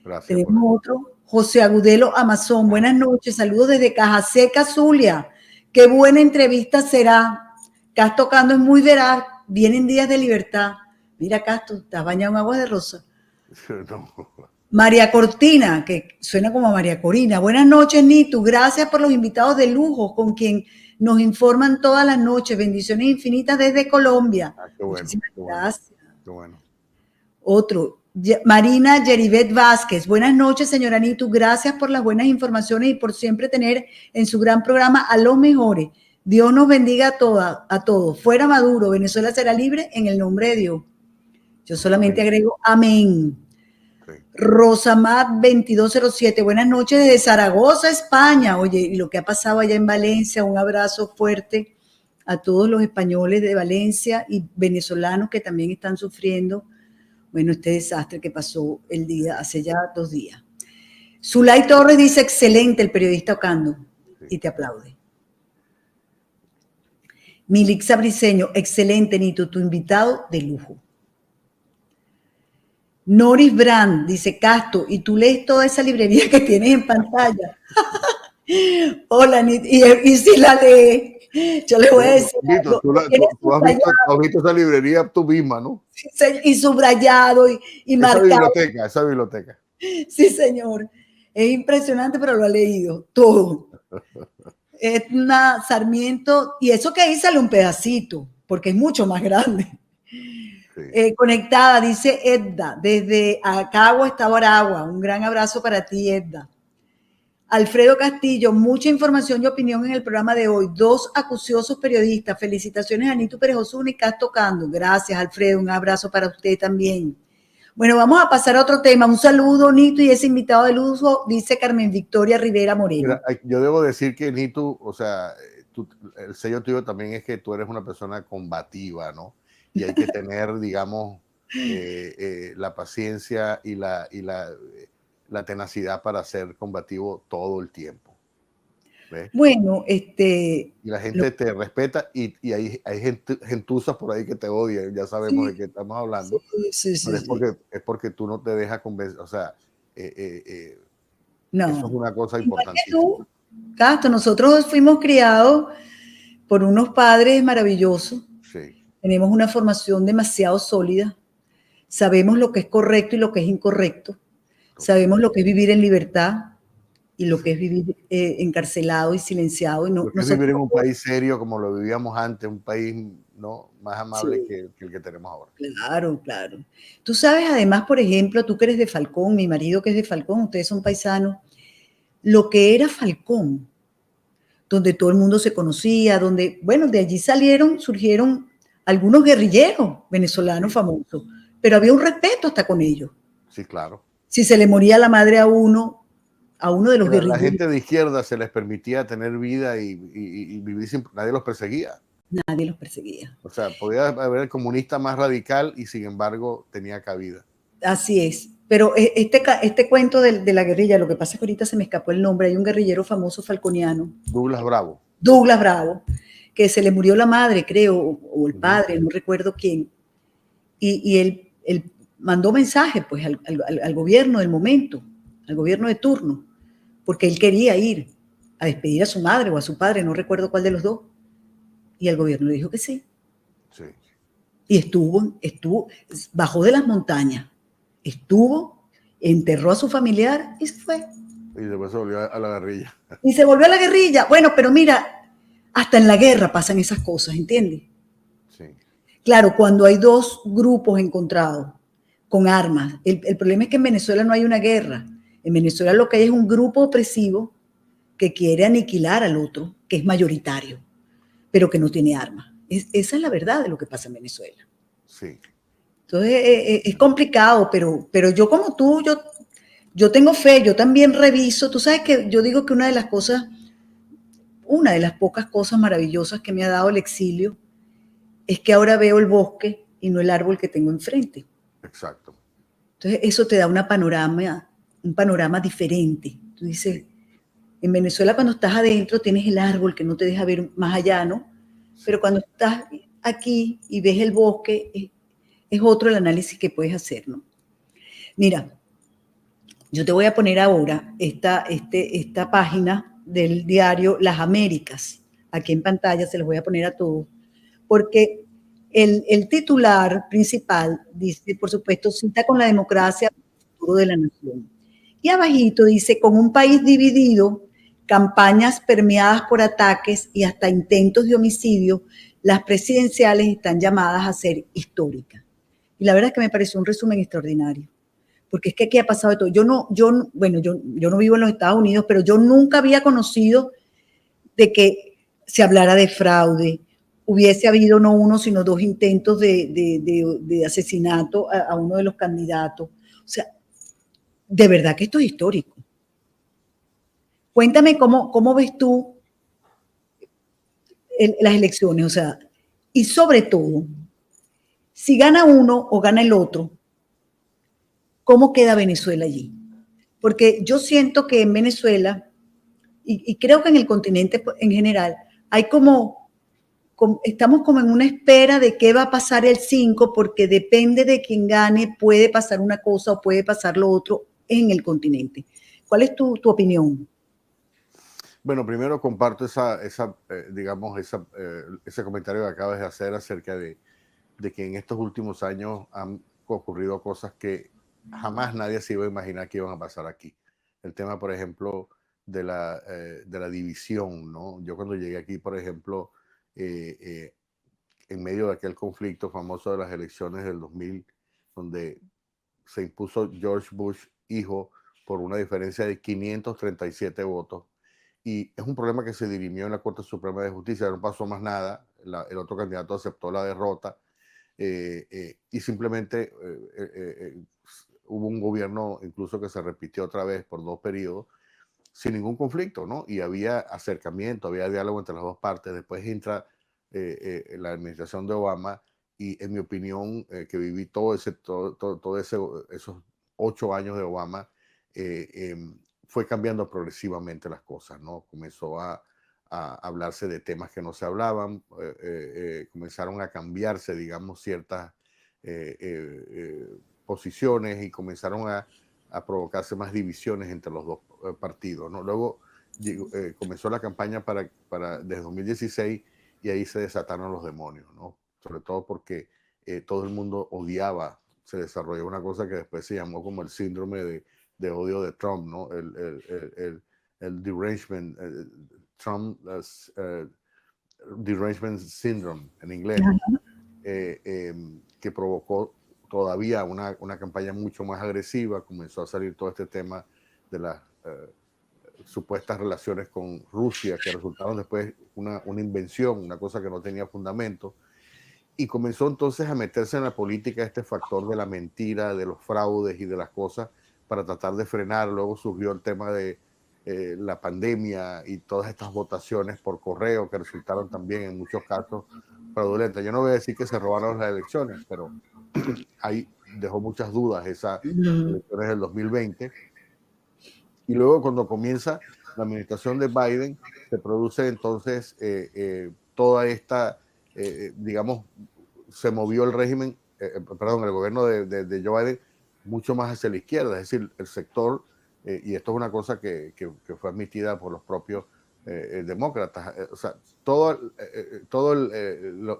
Gracias. Tenemos otro, José Agudelo Amazon. Buenas noches, saludos desde Caja Seca, Zulia. Qué buena entrevista será. Castocando es muy veraz. Vienen días de libertad. Mira, Casto, estás bañado en agua de rosa. No. María Cortina, que suena como María Corina. Buenas noches, Nitu. Gracias por los invitados de lujo con quien nos informan todas las noches. Bendiciones infinitas desde Colombia.
Qué bueno,
muchísimas gracias.
Qué bueno.
Otro, Marina Yeribet Vázquez. Buenas noches, señora Nitu. Gracias por las buenas informaciones y por siempre tener en su gran programa a los mejores. Dios nos bendiga a todos. Fuera Maduro, Venezuela será libre en el nombre de Dios. Yo solamente agrego amén. Rosamad 2207, buenas noches desde Zaragoza, España. Oye, y lo que ha pasado allá en Valencia, un abrazo fuerte a todos los españoles de Valencia y venezolanos que también están sufriendo, bueno, este desastre que pasó hace ya 2 días. Zulay Torres dice, excelente el periodista Ocando, y te aplaude. Milixa Briceño, excelente, Nito, tu invitado de lujo. Noris Brand dice, Casto, ¿y tú lees toda esa librería que tienes en pantalla? Hola, Nito, y si la lees, yo le voy a decir
Nito,
algo.
tú has visto esa librería tú misma, ¿no?
Y subrayado y marcado.
Esa biblioteca.
Sí, señor. Es impresionante, pero lo ha leído todo. Es una Sarmiento, y eso que ahí sale un pedacito, porque es mucho más grande. Sí. Conectada, dice Edda, desde Acagua hasta Aragua. Un gran abrazo para ti, Edda. Alfredo Castillo, mucha información y opinión en el programa de hoy. 2 acuciosos periodistas. Felicitaciones a Nito Pérez Osuna y Casto Ocando. Gracias, Alfredo. Un abrazo para usted también. Bueno, vamos a pasar a otro tema. Un saludo, Nito, y ese invitado de lujo, dice Carmen Victoria Rivera Moreno.
Mira, yo debo decir que Nito, o sea, el sello tuyo también es que tú eres una persona combativa, ¿no? Y hay que tener, digamos, la paciencia y la tenacidad para ser combativo todo el tiempo. ¿Ves?
Bueno,
y la gente te respeta y hay gentuzas por ahí que te odian, ya sabemos de qué estamos hablando.
Sí,
pero es porque tú no te dejas convencer, o sea,
no.
eso es una cosa importantísima.
Tú, Casto, nosotros fuimos criados por unos padres maravillosos. Sí. Tenemos una formación demasiado sólida. Sabemos lo que es correcto y lo que es incorrecto. Sabemos lo que es vivir en libertad y lo que es vivir encarcelado y silenciado. Y no,
es vivir en un país serio como lo vivíamos antes, un país, ¿no?, más amable que el que tenemos ahora.
Claro, claro. Tú sabes, además, por ejemplo, tú que eres de Falcón, mi marido que es de Falcón, ustedes son paisanos, lo que era Falcón, donde todo el mundo se conocía, donde, bueno, de allí surgieron algunos guerrilleros venezolanos famosos, pero había un respeto hasta con ellos.
Sí, claro.
Si se le moría la madre a uno de los guerrilleros.
La gente de izquierda se les permitía tener vida y vivir sin... Nadie los perseguía.
Nadie los perseguía.
O sea, podía haber el comunista más radical y sin embargo tenía cabida.
Así es. Pero este cuento de la guerrilla, lo que pasa es que ahorita se me escapó el nombre, hay un guerrillero famoso falconiano.
Douglas Bravo.
Douglas Bravo, que se le murió la madre, creo, o el padre, no recuerdo quién. Y él mandó mensaje pues, al gobierno del momento, al gobierno de turno, porque él quería ir a despedir a su madre o a su padre, no recuerdo cuál de los dos. Y el gobierno le dijo que sí. Sí. Y estuvo, bajó de las montañas, enterró a su familiar y se fue.
Y después se volvió a la guerrilla.
Y se volvió a la guerrilla. Bueno, pero mira, hasta en la guerra pasan esas cosas, ¿entiendes? Sí. Claro, cuando hay 2 grupos encontrados con armas. El problema es que en Venezuela no hay una guerra. En Venezuela lo que hay es un grupo opresivo que quiere aniquilar al otro, que es mayoritario, pero que no tiene armas. Esa es la verdad de lo que pasa en Venezuela. Sí. Entonces es complicado, pero yo como tú, yo tengo fe, yo también reviso. Tú sabes que yo digo que una de las pocas cosas maravillosas que me ha dado el exilio es que ahora veo el bosque y no el árbol que tengo enfrente. Exacto. Entonces eso te da un panorama diferente. Tú dices, en Venezuela cuando estás adentro tienes el árbol que no te deja ver más allá, ¿no? Pero cuando estás aquí y ves el bosque, es otro el análisis que puedes hacer, ¿no? Mira, yo te voy a poner ahora esta página del diario Las Américas. Aquí en pantalla se los voy a poner a todos. Porque el titular principal dice, por supuesto, cita con la democracia el futuro de la nación. Y abajito dice, con un país dividido, campañas permeadas por ataques y hasta intentos de homicidio, las presidenciales están llamadas a ser históricas. Y la verdad es que me pareció un resumen extraordinario. Porque es que aquí ha pasado de todo. Yo no vivo en los Estados Unidos, pero yo nunca había conocido de que se hablara de fraude, hubiese habido no uno, sino 2 intentos de asesinato a uno de los candidatos. O sea, de verdad que esto es histórico. Cuéntame cómo ves tú las elecciones, o sea, y sobre todo, si gana uno o gana el otro, ¿cómo queda Venezuela allí? Porque yo siento que en Venezuela, y creo que en el continente en general, hay estamos como en una espera de qué va a pasar el 5, porque depende de quién gane, puede pasar una cosa o puede pasar lo otro en el continente. ¿Cuál es tu opinión?
Bueno, primero comparto digamos, ese comentario que acabas de hacer acerca de que en estos últimos años han ocurrido cosas que jamás nadie se iba a imaginar que iban a pasar aquí. El tema, por ejemplo, de la división, ¿no? Yo cuando llegué aquí, por ejemplo, eh, eh, en medio de aquel conflicto famoso de las elecciones del 2000, donde se impuso George Bush, hijo, por una diferencia de 537 votos. Y es un problema que se dirimió en la Corte Suprema de Justicia, no pasó más nada, el otro candidato aceptó la derrota y simplemente hubo un gobierno incluso que se repitió otra vez por 2 periodos sin ningún conflicto, ¿no? Y había acercamiento, había diálogo entre las dos partes. Después entra la administración de Obama y en mi opinión, que viví esos 8 años de Obama, fue cambiando progresivamente las cosas, ¿no? Comenzó a hablarse de temas que no se hablaban, comenzaron a cambiarse, digamos, ciertas posiciones y comenzaron a provocarse más divisiones entre los dos partidos, ¿no? Luego comenzó la campaña desde 2016 y ahí se desataron los demonios, ¿no? Sobre todo porque todo el mundo odiaba, se desarrolló una cosa que después se llamó como el síndrome de odio de Trump, ¿no? El derangement, Trump derangement syndrome en inglés, ¿no? Que provocó todavía una campaña mucho más agresiva. Comenzó a salir todo este tema de las supuestas relaciones con Rusia, que resultaron después una invención, una cosa que no tenía fundamento. Y comenzó entonces a meterse en la política este factor de la mentira, de los fraudes y de las cosas para tratar de frenar. Luego surgió el tema de la pandemia y todas estas votaciones por correo que resultaron también en muchos casos fraudulentas. Yo no voy a decir que se robaron las elecciones, pero ahí dejó muchas dudas esas elecciones del 2020. Y luego cuando comienza la administración de Biden, se produce entonces toda esta, digamos, se movió el régimen, perdón, el gobierno de Joe Biden mucho más hacia la izquierda, es decir, el sector, y esto es una cosa que fue admitida por los propios demócratas, o sea,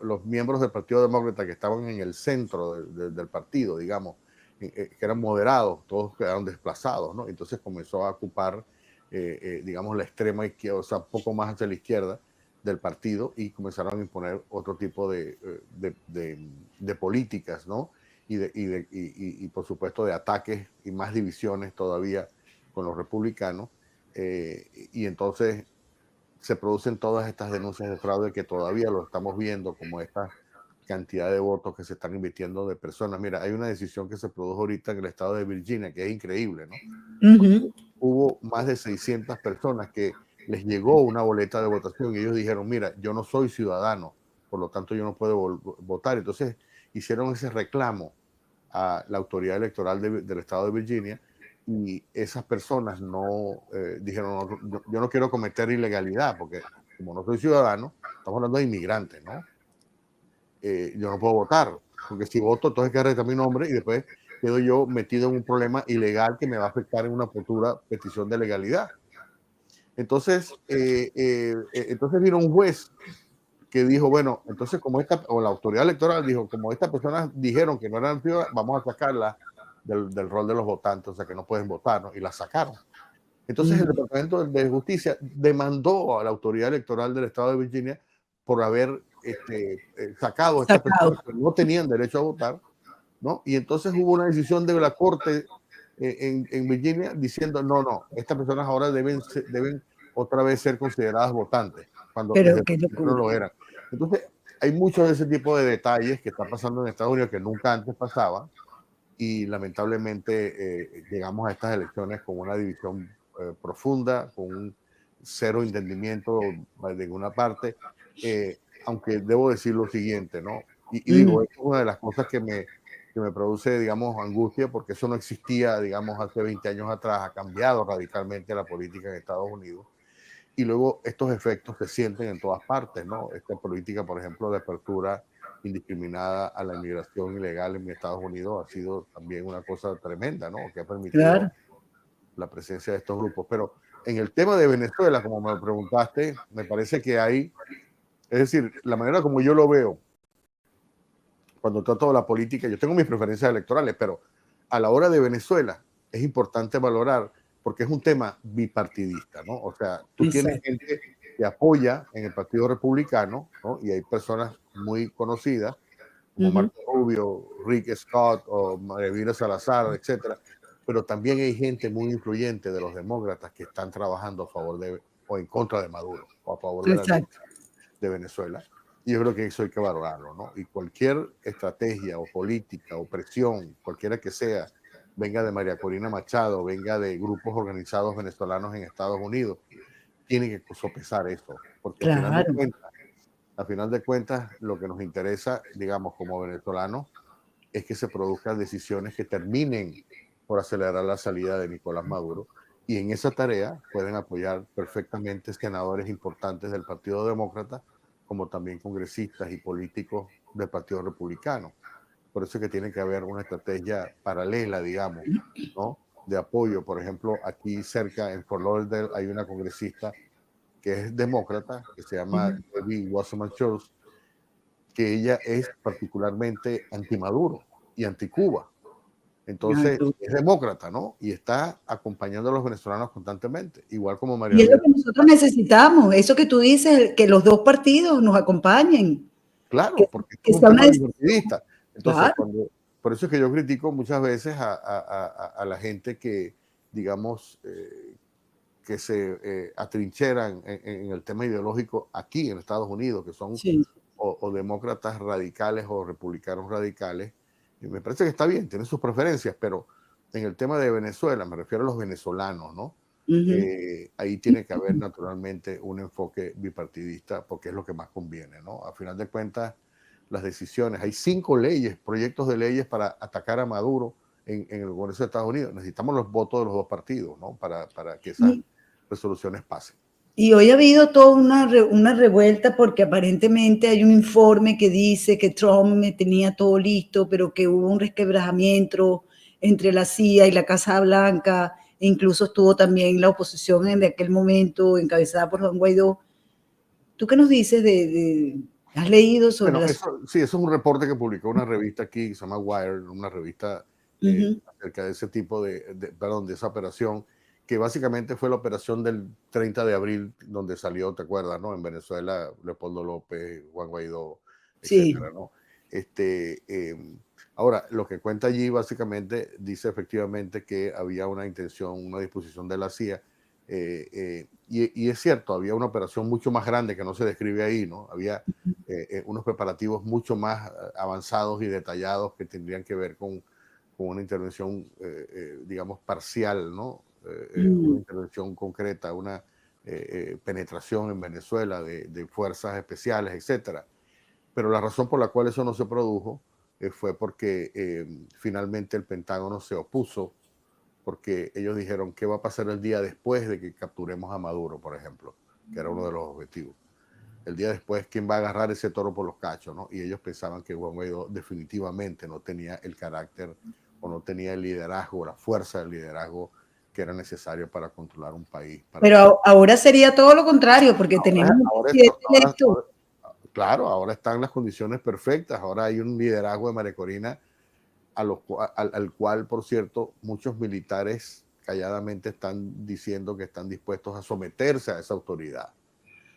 los miembros del Partido Demócrata que estaban en el centro del partido, digamos, que eran moderados, todos quedaron desplazados, ¿no? Entonces comenzó a ocupar, digamos, la extrema izquierda, o sea, un poco más hacia la izquierda del partido y comenzaron a imponer otro tipo de políticas, ¿no? Y por supuesto de ataques y más divisiones todavía con los republicanos. Y entonces se producen todas estas denuncias de fraude que todavía lo estamos viendo, como esta cantidad de votos que se están invirtiendo de personas. Mira, hay una decisión que se produjo ahorita en el estado de Virginia que es increíble, ¿no? Hubo más de 600 personas que les llegó una boleta de votación y ellos dijeron, mira, yo no soy ciudadano, por lo tanto yo no puedo votar. Entonces hicieron ese reclamo a la autoridad electoral del estado de Virginia y esas personas no dijeron, no, yo no quiero cometer ilegalidad porque como no soy ciudadano, estamos hablando de inmigrantes, ¿no? Yo no puedo votar, porque si voto, entonces queda mi nombre y después quedo yo metido en un problema ilegal que me va a afectar en una futura petición de legalidad. Entonces, entonces vino un juez que dijo, bueno, entonces como o la autoridad electoral dijo, como estas personas dijeron que no eran ciudadanas, vamos a sacarla del rol de los votantes, o sea que no pueden votar, ¿no? Y la sacaron. Entonces el Departamento de Justicia demandó a la autoridad electoral del estado de Virginia por haber sacado a estas personas que no tenían derecho a votar, ¿no? Y entonces hubo una decisión de la Corte en Virginia diciendo, no, estas personas ahora deben otra vez ser consideradas votantes, cuando
Pero
desde el principio no lo eran. Entonces, hay muchos de ese tipo de detalles que están pasando en Estados Unidos que nunca antes pasaban y lamentablemente llegamos a estas elecciones con una división profunda, con un cero entendimiento de ninguna parte aunque debo decir lo siguiente, ¿no? Y
Mm,
digo, esto es una de las cosas que me produce, digamos, angustia, porque eso no existía, digamos, hace 20 años atrás, ha cambiado radicalmente la política en Estados Unidos, y luego estos efectos se sienten en todas partes, ¿no? Esta política, por ejemplo, de apertura indiscriminada a la inmigración ilegal en Estados Unidos ha sido también una cosa tremenda, ¿no? Que ha
claro,
permitido la presencia de estos grupos. Pero en el tema de Venezuela, como me preguntaste, me parece que hay, es decir, la manera como yo lo veo, cuando trato de la política, yo tengo mis preferencias electorales, pero a la hora de Venezuela es importante valorar porque es un tema bipartidista, ¿no? O sea, tú tienes
exacto.
gente que apoya en el Partido Republicano, ¿no? Y hay personas muy conocidas como
Ujú,
Marco Rubio, Rick Scott o María Salazar, etcétera, pero también hay gente muy influyente de los demócratas que están trabajando a favor de o en contra de Maduro o a favor de la
exacto.
de Venezuela. Y yo creo que eso hay que valorarlo, ¿no? Y cualquier estrategia o política o presión, cualquiera que sea, venga de María Corina Machado, venga de grupos organizados venezolanos en Estados Unidos, tiene que sopesar eso, porque
Claro.
al final de cuentas, lo que nos interesa, digamos, como venezolanos, es que se produzcan decisiones que terminen por acelerar la salida de Nicolás Maduro. Y en esa tarea pueden apoyar perfectamente senadores importantes del Partido Demócrata, como también congresistas y políticos del Partido Republicano. Por eso es que tiene que haber una estrategia paralela, digamos, ¿no? De apoyo. Por ejemplo, aquí cerca en Fort Lauderdale hay una congresista que es demócrata, que se llama
Ujú.
Debbie Wasserman Schultz, que ella es particularmente anti-Maduro y anti-Cuba.
Ah,
Entonces, es demócrata, ¿no? Y está acompañando a los venezolanos constantemente, igual como María
y es lo
Luisa.
que nosotros necesitamos, eso que tú dices, que los dos partidos nos acompañen,
Claro,
que,
porque esto
que
es un
sea una
tema
decisión.
bipartidista. Entonces,
Claro,
por eso es que yo critico muchas veces a la gente que, digamos, que se atrincheran en el tema ideológico aquí en Estados Unidos, que son
sí.
o demócratas radicales o republicanos radicales. Y me parece que está bien, tienen sus preferencias, pero en el tema de Venezuela, me refiero a los venezolanos, ¿no?
Ujú.
Ahí tiene que haber naturalmente un enfoque bipartidista porque es lo que más conviene, ¿no? A final de cuentas, las decisiones, hay 5 leyes, proyectos de leyes para atacar a Maduro en el Congreso de Estados Unidos. Necesitamos los votos de los dos partidos, ¿no? Para que esas
Y,
resoluciones pasen.
y hoy ha habido toda una revuelta porque aparentemente hay un informe que dice que Trump me tenía todo listo, pero que hubo un resquebrajamiento entre la CIA y la Casa Blanca, e incluso estuvo también la oposición en aquel momento encabezada por Juan Guaidó. ¿Tú qué nos dices has leído sobre
Bueno,
las...
eso sí, eso es un reporte que publicó una revista aquí que se llama Wired, una revista
Ujú,
acerca de ese tipo perdón, de esa operación, que básicamente fue la operación del 30 de abril, donde salió, ¿te acuerdas, no? En Venezuela, Leopoldo López, Juan Guaidó,
sí.
etcétera, ¿no? Este, ahora, lo que cuenta allí básicamente dice efectivamente que había una intención, una disposición de la CIA, y es cierto, había una operación mucho más grande que no se describe ahí, ¿no? Había unos preparativos mucho más avanzados y detallados que tendrían que ver con una intervención, digamos, parcial, ¿no? Una
Mm.
intervención concreta, una penetración en Venezuela de fuerzas especiales, etcétera. Pero la razón por la cual eso no se produjo fue porque finalmente el Pentágono se opuso, porque ellos dijeron qué va a pasar el día después de que capturemos a Maduro, por ejemplo, que era uno de los objetivos. El día después, ¿quién va a agarrar ese toro por los cachos? ¿No? Y ellos pensaban que Juan Guaidó definitivamente no tenía el carácter o no tenía el liderazgo, la fuerza del liderazgo que era necesario para controlar un país.
Pero ahora sería todo lo contrario, porque tenemos un
Ahora,
presidente electo.
claro, ahora están las condiciones perfectas. Ahora hay un liderazgo de María Corina al cual, por cierto, muchos militares calladamente están diciendo que están dispuestos a someterse a esa autoridad,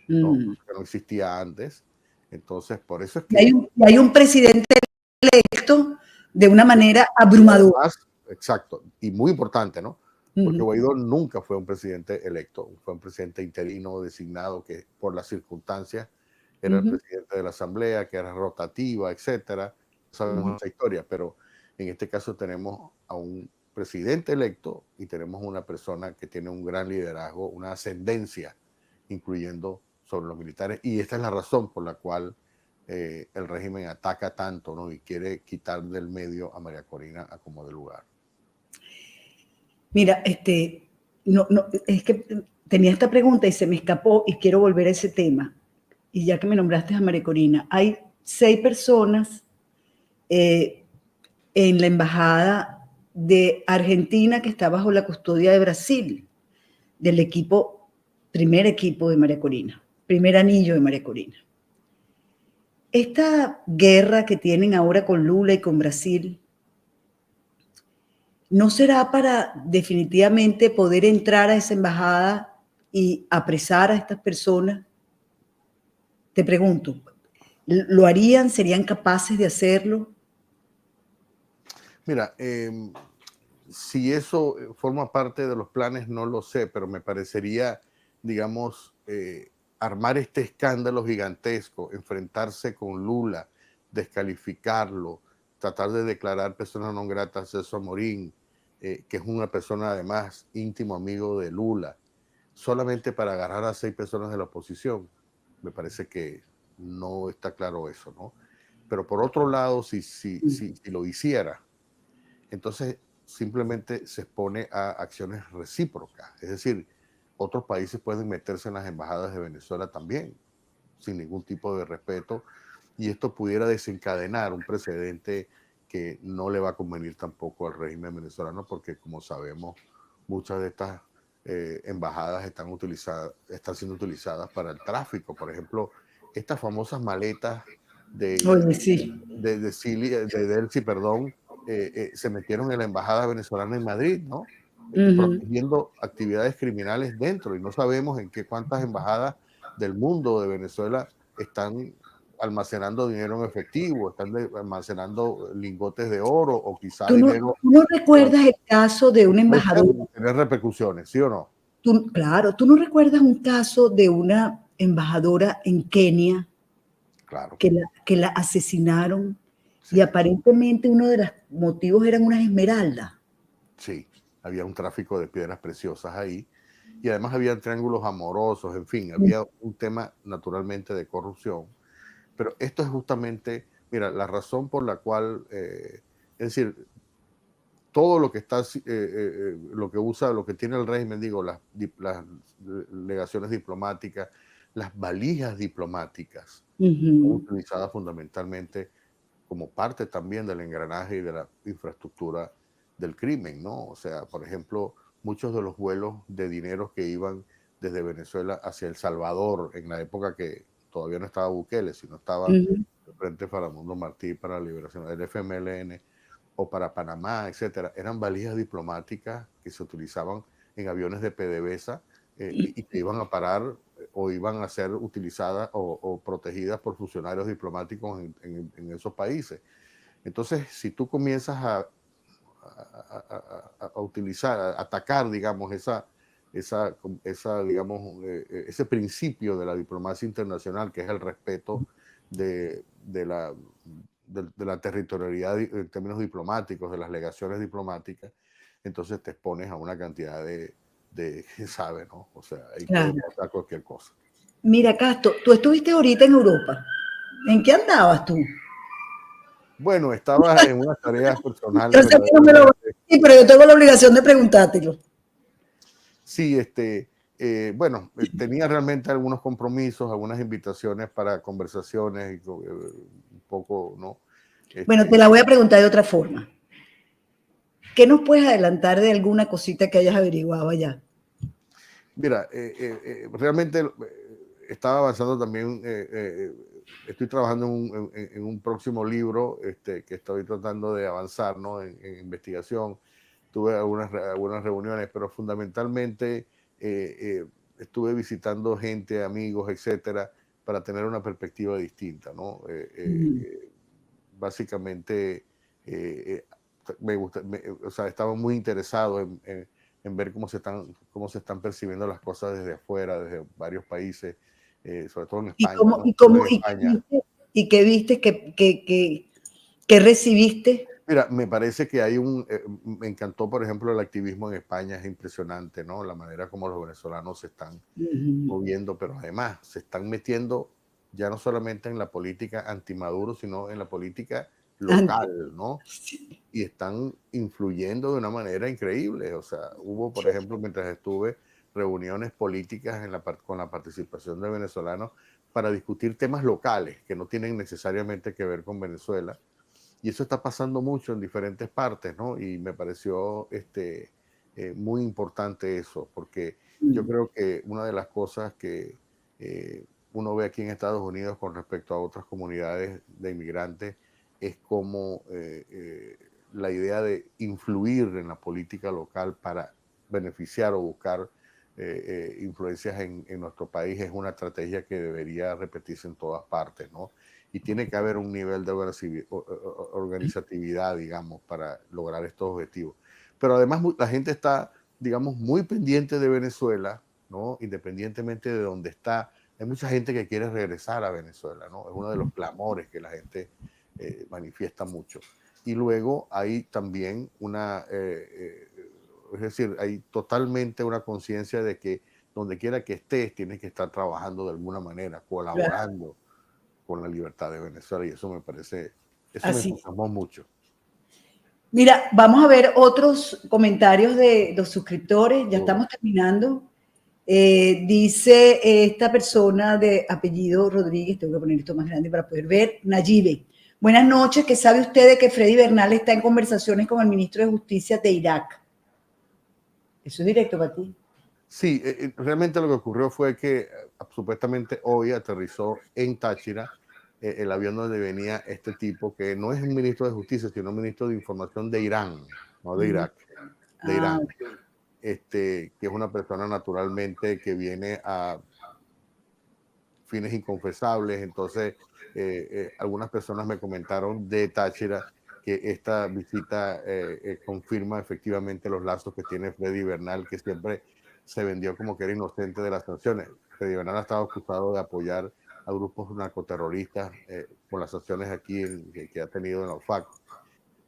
¿no?
Mm.
Que no existía antes. Entonces, por eso es
Y hay
que
un, y hay un presidente electo de una manera
y
abrumadora.
además, exacto, y muy importante, ¿no? Porque
Ujú,
Guaidó nunca fue un presidente electo, fue un presidente interino designado que por las circunstancias era el
ujú.
presidente de la asamblea, que era rotativa, etcétera. Sabemos
Ujú.
esa historia, pero en este caso tenemos a un presidente electo y tenemos una persona que tiene un gran liderazgo, una ascendencia, incluyendo sobre los militares, y esta es la razón por la cual el régimen ataca tanto, ¿no? Y quiere quitar del medio a María Corina a como de lugar.
Mira, es que tenía esta pregunta y se me escapó y quiero volver a ese tema. Y ya que me nombraste a María Corina, hay 6 personas en la embajada de Argentina que está bajo la custodia de Brasil, del primer equipo de María Corina, primer anillo de María Corina. Esta guerra que tienen ahora con Lula y con Brasil, ¿no será para definitivamente poder entrar a esa embajada y apresar a estas personas? Te pregunto, ¿lo harían? ¿Serían capaces de hacerlo?
Mira, si eso forma parte de los planes, no lo sé, pero me parecería, digamos, armar este escándalo gigantesco, enfrentarse con Lula, descalificarlo, tratar de declarar persona non grata a César Morín, que es una persona además íntimo amigo de Lula, solamente para agarrar a 6 personas de la oposición. Me parece que no está claro eso, ¿no? Pero por otro lado, si lo hiciera, entonces simplemente se expone a acciones recíprocas. Es decir, otros países pueden meterse en las embajadas de Venezuela también, sin ningún tipo de respeto, y esto pudiera desencadenar un precedente que no le va a convenir tampoco al régimen venezolano, porque como sabemos, muchas de estas embajadas están siendo utilizadas para el tráfico. Por ejemplo, estas famosas maletas
Oye, sí.
de Delcy, perdón, se metieron en la embajada venezolana en Madrid, ¿no? Protegiendo actividades criminales dentro, y no sabemos en cuántas embajadas del mundo de Venezuela están almacenando dinero en efectivo, están almacenando lingotes de oro o quizá dinero.
¿Tú no recuerdas el caso de un embajador?
Tener repercusiones, ¿sí o no?
Claro, ¿tú no recuerdas un caso de una embajadora en Kenia?
Claro.
Que la asesinaron, sí. Y aparentemente uno de los motivos eran unas esmeraldas.
Sí, había un tráfico de piedras preciosas ahí y además había triángulos amorosos, en fin, había un tema naturalmente de corrupción. Pero esto es justamente, mira, la razón por la cual, es decir, todo lo que está, lo que tiene el régimen, digo, las legaciones diplomáticas, las valijas diplomáticas, son utilizadas fundamentalmente como parte también del engranaje y de la infraestructura del crimen, ¿no? O sea, por ejemplo, muchos de los vuelos de dinero que iban desde Venezuela hacia El Salvador, en la época que todavía no estaba Bukele, sino estaba el Frente Faramundo Martí para la liberación del FMLN, o para Panamá, etcétera, eran valijas diplomáticas que se utilizaban en aviones de PDVSA y que iban a parar o iban a ser utilizadas o protegidas por funcionarios diplomáticos en esos países. Entonces, si tú comienzas a utilizar, a atacar, digamos, digamos, ese principio de la diplomacia internacional, que es el respeto de la territorialidad en términos diplomáticos, de las legaciones diplomáticas, entonces te expones a una cantidad de sabe, ¿no? O sea, ahí puede pasar cualquier cosa.
Mira, Castro, tú estuviste ahorita en Europa. ¿En qué andabas tú?
Bueno, estaba en unas tareas personales.
Yo sé que no me lo... Sí, pero yo tengo la obligación de preguntártelo.
Sí, bueno, tenía realmente algunos compromisos, algunas invitaciones para conversaciones, y, un poco, ¿no?
Bueno, te la voy a preguntar de otra forma. ¿Qué nos puedes adelantar de alguna cosita que hayas averiguado allá?
Mira, realmente estaba avanzando también, estoy trabajando en un próximo libro que estoy tratando de avanzar, ¿no? En investigación. Tuve algunas reuniones, pero fundamentalmente estuve visitando gente, amigos, etcétera, para tener una perspectiva distinta, ¿no? Básicamente, o sea, estaba muy interesado en ver cómo se están percibiendo las cosas desde afuera, desde varios países, sobre todo en España.
¿Y qué viste? ¿Qué recibiste?
Mira, me parece que hay me encantó, por ejemplo, el activismo en España, es impresionante, ¿no? La manera como los venezolanos se están moviendo, pero además se están metiendo ya no solamente en la política anti-Maduro, sino en la política
Antes.
local, ¿no?
Sí.
Y están influyendo de una manera increíble. O sea, hubo, por ejemplo, mientras estuve, reuniones políticas con la participación de venezolanos para discutir temas locales que no tienen necesariamente que ver con Venezuela. Y eso está pasando mucho en diferentes partes, ¿no? Y me pareció muy importante eso, porque yo creo que una de las cosas que uno ve aquí en Estados Unidos con respecto a otras comunidades de inmigrantes es como la idea de influir en la política local para beneficiar o buscar influencias en nuestro país es una estrategia que debería repetirse en todas partes, ¿no? Y tiene que haber un nivel de organizatividad, digamos, para lograr estos objetivos. Pero además la gente está, digamos, muy pendiente de Venezuela, ¿no? Independientemente de dónde está. Hay mucha gente que quiere regresar a Venezuela, ¿no? Es uno de los clamores que la gente manifiesta mucho. Y luego hay también es decir, hay totalmente una conciencia de que donde quiera que estés, tienes que estar trabajando de alguna manera, colaborando con la libertad de Venezuela, y eso me
Así.
entusiasmó mucho.
Mira, vamos a ver otros comentarios de los suscriptores, ya estamos terminando. Dice esta persona de apellido Rodríguez, tengo que poner esto más grande para poder ver, Nayibe. Buenas noches, ¿qué sabe usted de que Freddy Bernal está en conversaciones con el ministro de Justicia de Irak? Eso es directo para ti.
Sí, realmente lo que ocurrió fue que supuestamente hoy aterrizó en Táchira el avión donde venía este tipo, que no es un ministro de Justicia, sino un ministro de Información de Irán, no de Irak, de Irán.
Okay.
Que es una persona naturalmente que viene a fines inconfesables. Entonces, algunas personas me comentaron de Táchira que esta visita confirma efectivamente los lazos que tiene Freddy Bernal, que siempre se vendió como que era inocente de las sanciones. Freddy Bernal ha estado acusado de apoyar a grupos narcoterroristas por las sanciones aquí que ha tenido en la OFAC.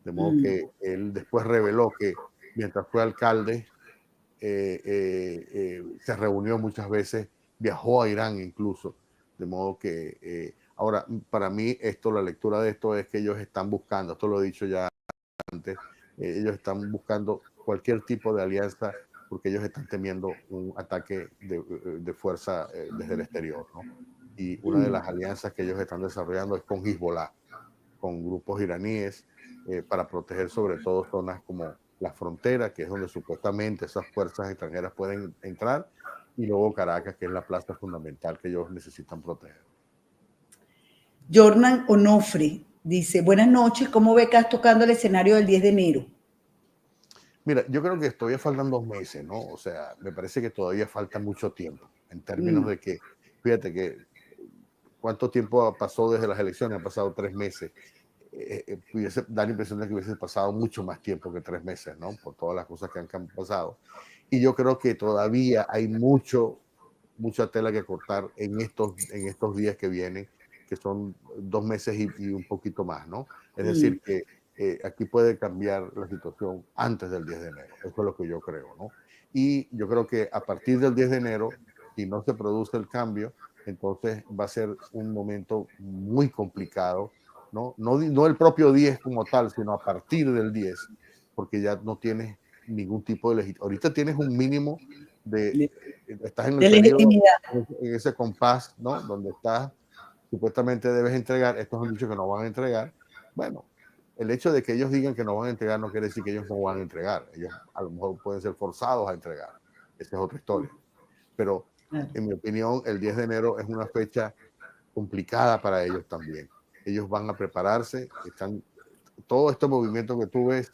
De modo que él después reveló que mientras fue alcalde, se reunió muchas veces, viajó a Irán incluso, de modo que ahora para mí la lectura de esto es que ellos están buscando, esto lo he dicho ya antes, ellos están buscando cualquier tipo de alianza porque ellos están temiendo un ataque de fuerza desde el exterior, ¿no? Y una de las alianzas que ellos están desarrollando es con Hezbollah, con grupos iraníes, para proteger sobre todo zonas como la frontera, que es donde supuestamente esas fuerzas extranjeras pueden entrar, y luego Caracas, que es la plaza fundamental que ellos necesitan proteger.
Jordan Onofre dice, buenas noches, ¿cómo ve Cas tocando el escenario del 10 de enero?
Mira, yo creo que todavía faltan 2 meses, ¿no? O sea, me parece que todavía falta mucho tiempo, en términos de que, fíjate que, ¿cuánto tiempo pasó desde las elecciones? Han pasado 3 meses. Pudiese dar la impresión de que hubiese pasado mucho más tiempo que 3 meses, ¿no? Por todas las cosas que han pasado. Y yo creo que todavía hay mucha tela que cortar en estos días que vienen, que son 2 meses y un poquito más, ¿no? Es decir, que aquí puede cambiar la situación antes del 10 de enero. Eso es lo que yo creo, ¿no? Y yo creo que a partir del 10 de enero, si no se produce el cambio, entonces va a ser un momento muy complicado, ¿no? No el propio 10 como tal, sino a partir del 10, porque ya no tienes ningún tipo de legitimidad. Ahorita tienes un mínimo estás en el periodo, en ese compás, ¿no? Donde estás, supuestamente debes entregar, estos han dicho que no van a entregar. Bueno, el hecho de que ellos digan que no van a entregar no quiere decir que ellos no van a entregar. Ellos a lo mejor pueden ser forzados a entregar. Esa es otra historia. Pero en mi opinión, el 10 de enero es una fecha complicada para ellos también. Ellos van a prepararse, todo este movimiento que tú ves,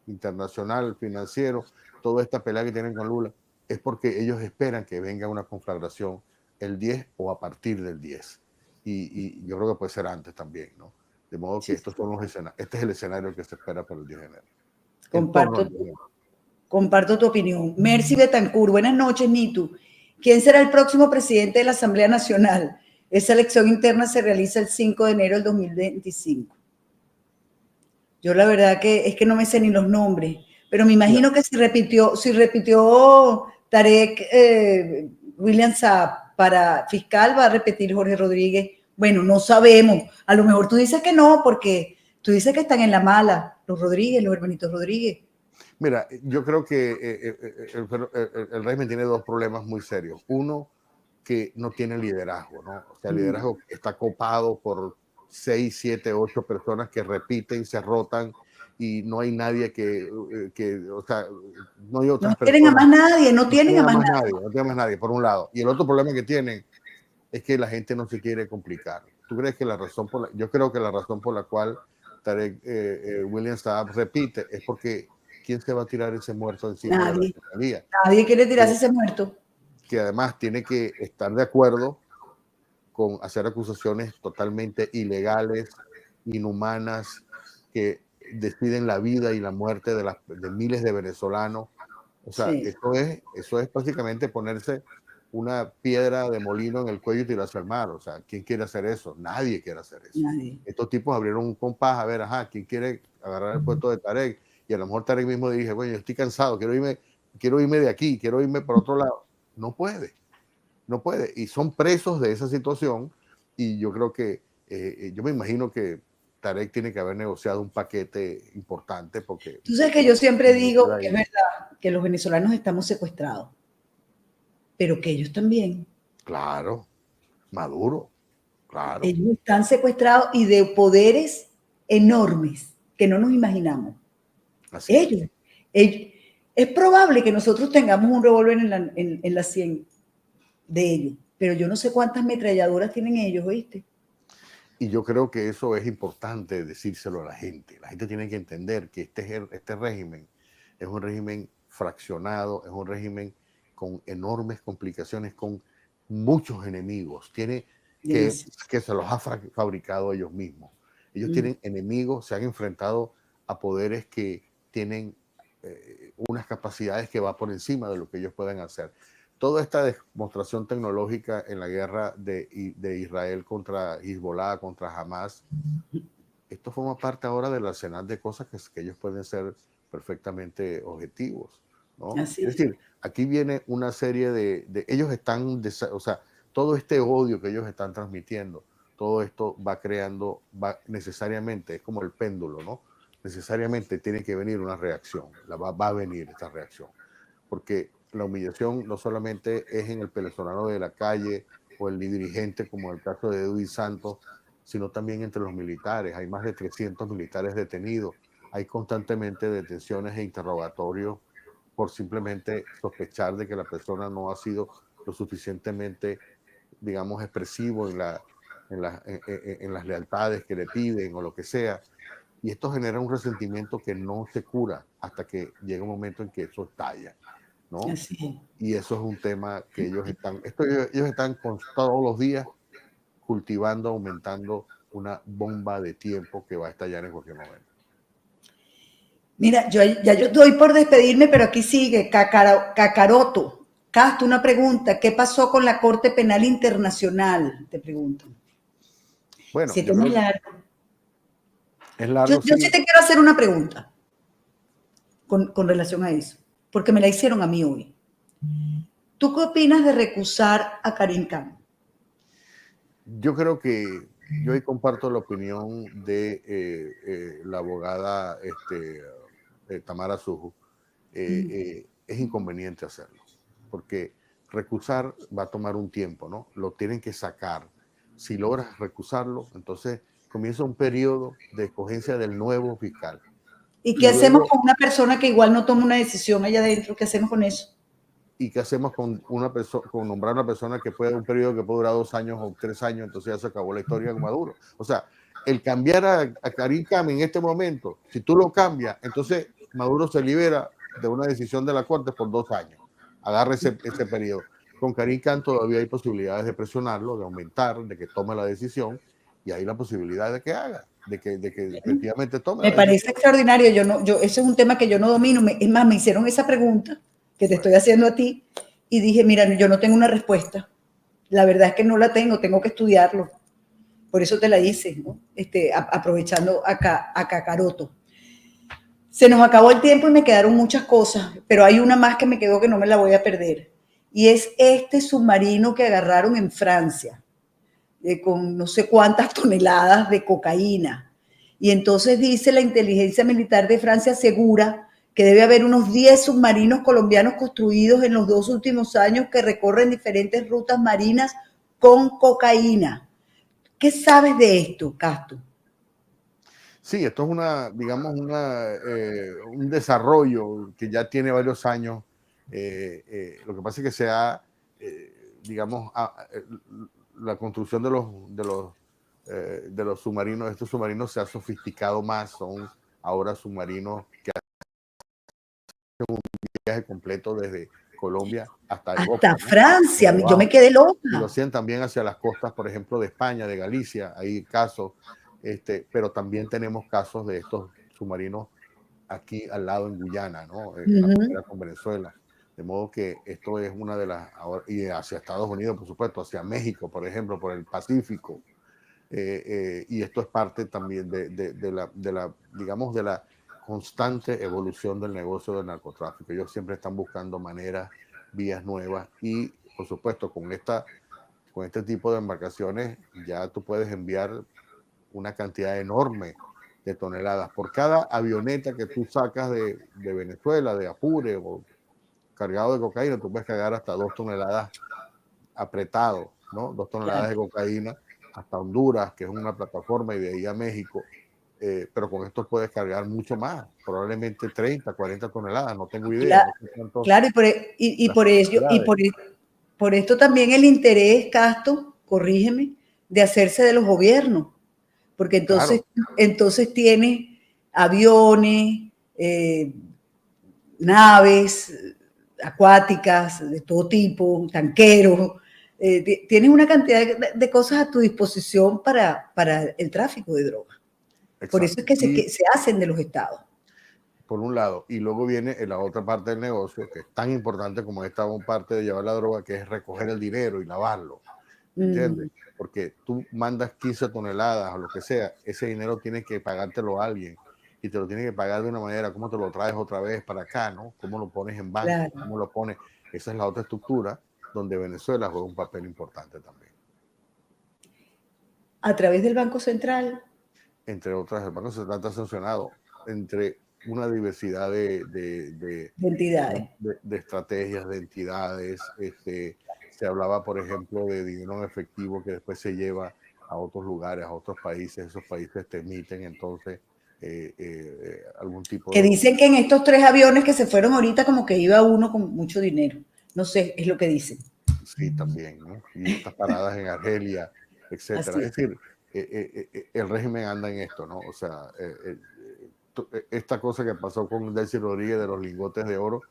internacional, financiero, toda esta pelea que tienen con Lula, es porque ellos esperan que venga una conflagración el 10 o a partir del 10. Y yo creo que puede ser antes también, ¿no? De modo que estos son los escenarios, este es el escenario que se espera para el 10 de enero.
Comparto tu opinión. Mercy Betancourt, buenas noches, Nitu. ¿Quién será el próximo presidente de la Asamblea Nacional? Esa elección interna se realiza el 5 de enero del 2025. Yo la verdad que es que no me sé ni los nombres, pero me imagino que si repitió Tarek William Saab para fiscal, va a repetir Jorge Rodríguez. Bueno, no sabemos. A lo mejor tú dices que no, porque tú dices que están en la mala, los Rodríguez, los hermanitos Rodríguez.
Mira, yo creo que el régimen tiene dos problemas muy serios. Uno, que no tiene liderazgo, ¿no? O sea, el liderazgo está copado por 6, 7, 8 personas que repiten, se rotan y no hay nadie o sea, no hay otras
no tienen a más nadie, no tienen a más nadie.
No tienen a más nadie, por un lado. Y el otro problema que tienen es que la gente no se quiere complicar. ¿Tú crees que yo creo que la razón por la cual Tarek William Saab repite es porque ¿quién se va a tirar ese muerto encima de la fiscalía?
Nadie quiere tirarse ese muerto.
Que además tiene que estar de acuerdo con hacer acusaciones totalmente ilegales, inhumanas, que deciden la vida y la muerte de miles de venezolanos. O sea, sí. eso es básicamente ponerse una piedra de molino en el cuello y tirarse al mar. O sea, ¿quién quiere hacer eso? Nadie quiere hacer eso. Nadie. Estos tipos abrieron un compás, a ver, ¿quién quiere agarrar el puesto de Tarek? Y a lo mejor Tarek mismo dirige, bueno, yo estoy cansado, quiero irme de aquí, quiero irme por otro lado. No puede. Y son presos de esa situación y yo creo que, yo me imagino que Tarek tiene que haber negociado un paquete importante porque...
Tú sabes que yo siempre digo que es verdad que los venezolanos estamos secuestrados, pero que ellos también.
Claro, Maduro, claro.
Ellos están secuestrados y de poderes enormes que no nos imaginamos. Así ellos. Es probable que nosotros tengamos un revólver en la 100 de ellos, pero yo no sé cuántas ametralladoras tienen ellos, ¿oíste?
Y yo creo que eso es importante decírselo a la gente. La gente tiene que entender que este régimen es un régimen fraccionado, es un régimen con enormes complicaciones, con muchos enemigos. Tiene que se los ha fabricado ellos mismos. Ellos tienen enemigos, se han enfrentado a poderes que tienen unas capacidades que va por encima de lo que ellos pueden hacer. Toda esta demostración tecnológica en la guerra de Israel contra Hezbollah, contra Hamas, esto forma parte ahora del arsenal de cosas que ellos pueden ser perfectamente objetivos, ¿no? Es decir, aquí viene una serie ellos están, o sea, todo este odio que ellos están transmitiendo, todo esto va necesariamente, es como el péndulo, ¿no? Necesariamente tiene que venir una reacción, va a venir esta reacción, porque la humillación no solamente es en el venezolano de la calle o el dirigente, como el caso de Edwin Santos, sino también entre los militares. Hay más de 300 militares detenidos. Hay constantemente detenciones e interrogatorios por simplemente sospechar de que la persona no ha sido lo suficientemente, digamos, expresivo en las lealtades que le piden o lo que sea. Y esto genera un resentimiento que no se cura hasta que llega un momento en que eso estalla, ¿no? Y eso es un tema que ellos están todos los días cultivando, aumentando una bomba de tiempo que va a estallar en cualquier momento.
Mira, yo doy por despedirme, pero aquí sigue Kakaroto. Castro, una pregunta. ¿Qué pasó con la Corte Penal Internacional? Te pregunto.
Bueno,
si es largo.
Es largo.
Yo sí te quiero hacer una pregunta con relación a eso, porque me la hicieron a mí hoy. ¿Tú qué opinas de recusar a Karim Khan?
Yo creo que yo ahí comparto la opinión de la abogada Tamara Suju. Es inconveniente hacerlo, porque recusar va a tomar un tiempo, ¿no? Lo tienen que sacar. Si logras recusarlo, entonces comienza un periodo de escogencia del nuevo fiscal.
¿Y qué hacemos con una persona que igual no toma una decisión allá adentro? ¿Qué hacemos con eso?
¿Y qué hacemos con nombrar una persona que puede un periodo que puede durar 2 años o 3 años? Entonces ya se acabó la historia con Maduro. O sea, el cambiar a Karim Khan en este momento, si tú lo cambias, entonces Maduro se libera de una decisión de la Corte por 2 años. Agarra ese periodo. Con Karim Khan todavía hay posibilidades de presionarlo, de aumentar, de que tome la decisión, y hay la posibilidad de que haga, de que efectivamente tome.
Me parece extraordinario. Ese es un tema que yo no domino. Es más, me hicieron esa pregunta que te estoy haciendo a ti y dije, mira, yo no tengo una respuesta. La verdad es que no la tengo que estudiarlo. Por eso te la hice, ¿no? Aprovechando a Kakaroto. Se nos acabó el tiempo y me quedaron muchas cosas, pero hay una más que me quedó que no me la voy a perder. Y es este submarino que agarraron en Francia, con no sé cuántas toneladas de cocaína. Y entonces dice la inteligencia militar de Francia asegura que debe haber unos 10 submarinos colombianos construidos en los 2 últimos años que recorren diferentes rutas marinas con cocaína. ¿Qué sabes de esto, Castro?
Sí, esto es digamos, un desarrollo que ya tiene varios años. Lo que pasa es que digamos, la construcción de los submarinos, estos submarinos se ha sofisticado más, son ahora submarinos que hacen un viaje completo desde Colombia hasta Europa,
Hasta
¿no?
Francia,
Por
yo me
debajo.
quedé
Y lo
loca.
hacían también hacia las costas, por ejemplo, de España, de Galicia, hay casos, pero también tenemos casos de estos submarinos aquí al lado en Guyana, ¿no? En la frontera con Venezuela. De modo que esto es una de las, y hacia Estados Unidos, por supuesto, hacia México, por ejemplo, por el Pacífico. Y esto es parte también digamos, de la constante evolución del negocio del narcotráfico. Ellos siempre están buscando maneras, vías nuevas y, por supuesto, con este tipo de embarcaciones ya tú puedes enviar una cantidad enorme de toneladas. Por cada avioneta que tú sacas de Venezuela, de Apure o cargado de cocaína, tú puedes cargar hasta 2 toneladas apretado, ¿no? 2 toneladas
Claro.
de cocaína hasta Honduras, que es una plataforma, y de ahí a México. Pero con esto puedes cargar mucho más, probablemente 30, 40 toneladas, no tengo idea,
Claro,
no sé cuánto
claro y
las
por ello,
capacidades.
por esto también el interés, Castro, corrígeme, de hacerse de los gobiernos, porque
Claro,
entonces tiene aviones, naves acuáticas de todo tipo, tanqueros, tienes una cantidad de cosas a tu disposición para el tráfico de drogas. Por eso
exacto.
es que
Y
se hacen de los estados.
por un lado, y luego viene la otra parte del negocio, que es tan importante como esta parte de llevar la droga, que es recoger el dinero y lavarlo, ¿entiendes?
Mm,
Porque tú mandas 15 toneladas o lo que sea, ese dinero tiene que pagártelo a alguien y te lo tiene que pagar de una manera. ¿Cómo te lo traes otra vez para acá, no? ¿Cómo lo pones en banco?
claro.
¿Cómo lo pones? Esa es la otra estructura donde Venezuela juega un papel importante también.
A través del Banco Central.
Entre otras, el Banco Central está sancionado entre una diversidad
De entidades.
de estrategias, de entidades. Se hablaba, por ejemplo, de dinero en efectivo que después se lleva a otros lugares, a otros países. Esos países te emiten entonces algún
Que
tipo de...
dicen que en estos 3 aviones que se fueron ahorita como que iba uno con mucho dinero. No sé, es lo que dicen.
Sí, también, ¿no? Y estas paradas en Argelia, etcétera.
Así
Es
es.
decir, el régimen anda en esto, ¿no? O sea, esta cosa que pasó con Delcy Rodríguez de los lingotes de oro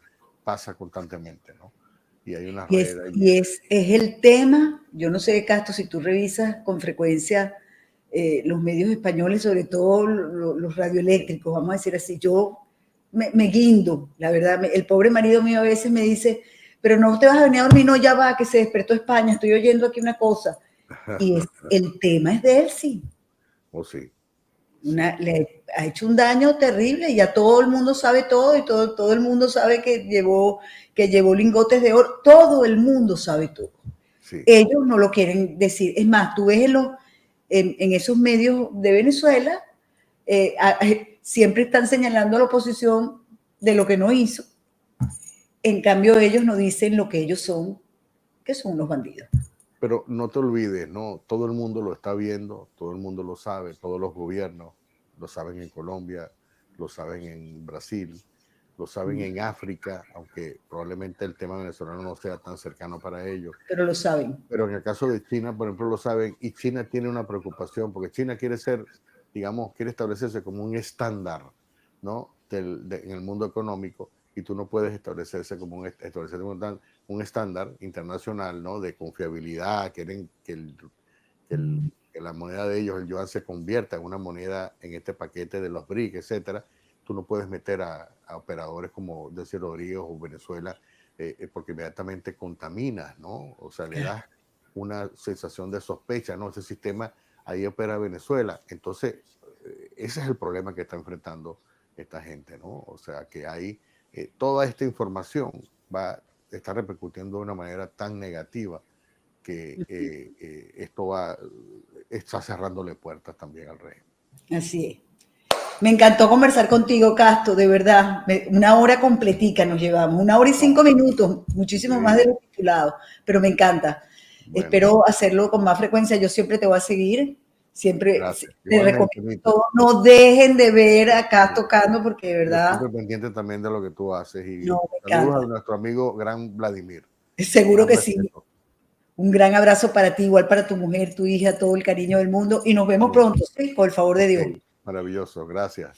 pasa constantemente, ¿no? Y hay unas redes ahí.
Es el tema, yo no sé, Castro, si tú revisas con frecuencia los medios españoles, sobre todo los radioeléctricos, vamos a decir así, yo me guindo, la verdad, el pobre marido mío a veces me dice, pero no te vas a venir a dormir, no, ya va, que se despertó España, estoy oyendo aquí una cosa, y el tema es de él, sí.
O sí, sí,
Le ha hecho un daño terrible y ya todo el mundo sabe todo y todo el mundo sabe que llevó lingotes de oro, todo el mundo sabe todo.
sí.
Ellos no lo quieren decir. Es más, tú ves en esos medios de Venezuela, siempre están señalando a la oposición de lo que no hizo. En cambio, ellos no dicen lo que ellos son, que son unos bandidos.
Pero no te olvides, ¿no? Todo el mundo lo está viendo, todo el mundo lo sabe, todos los gobiernos lo saben en Colombia, lo saben en Brasil, lo saben en África, aunque probablemente el tema venezolano no sea tan cercano para ellos.
Pero lo saben.
Pero en el caso de China, por ejemplo, lo saben, y China tiene una preocupación, porque China quiere ser, digamos, quiere establecerse como un estándar, ¿no? En el mundo económico, y tú no puedes establecerse como un estándar internacional, ¿no? De confiabilidad, quieren que la moneda de ellos, el yuan, se convierta en una moneda en este paquete de los BRIC, etcétera. Tú no puedes meter a operadores como Delcy Rodríguez o Venezuela, porque inmediatamente contaminas, ¿no? O sea, le das una sensación de sospecha, ¿no? Ese sistema ahí opera Venezuela. Entonces, ese es el problema que está enfrentando esta gente, ¿no? O sea, que hay toda esta información está repercutiendo de una manera tan negativa que esto está cerrándole puertas también al régimen.
Así es. Me encantó conversar contigo, Castro, de verdad. Una hora completica nos llevamos, 1 hora y 5 minutos, muchísimo más de lo titulado, pero me encanta. Bueno. Espero hacerlo con más frecuencia. Yo siempre te voy a seguir, siempre te recomiendo todo. No dejen de ver acá tocando porque de verdad.
Yo siempre pendiente también de lo que tú haces y saludos a nuestro amigo gran Vladimir.
Seguro que sí. Un gran abrazo para ti, igual para tu mujer, tu hija, todo el cariño del mundo y nos vemos pronto, ¿sí? Por el favor de Dios.
Maravilloso, gracias.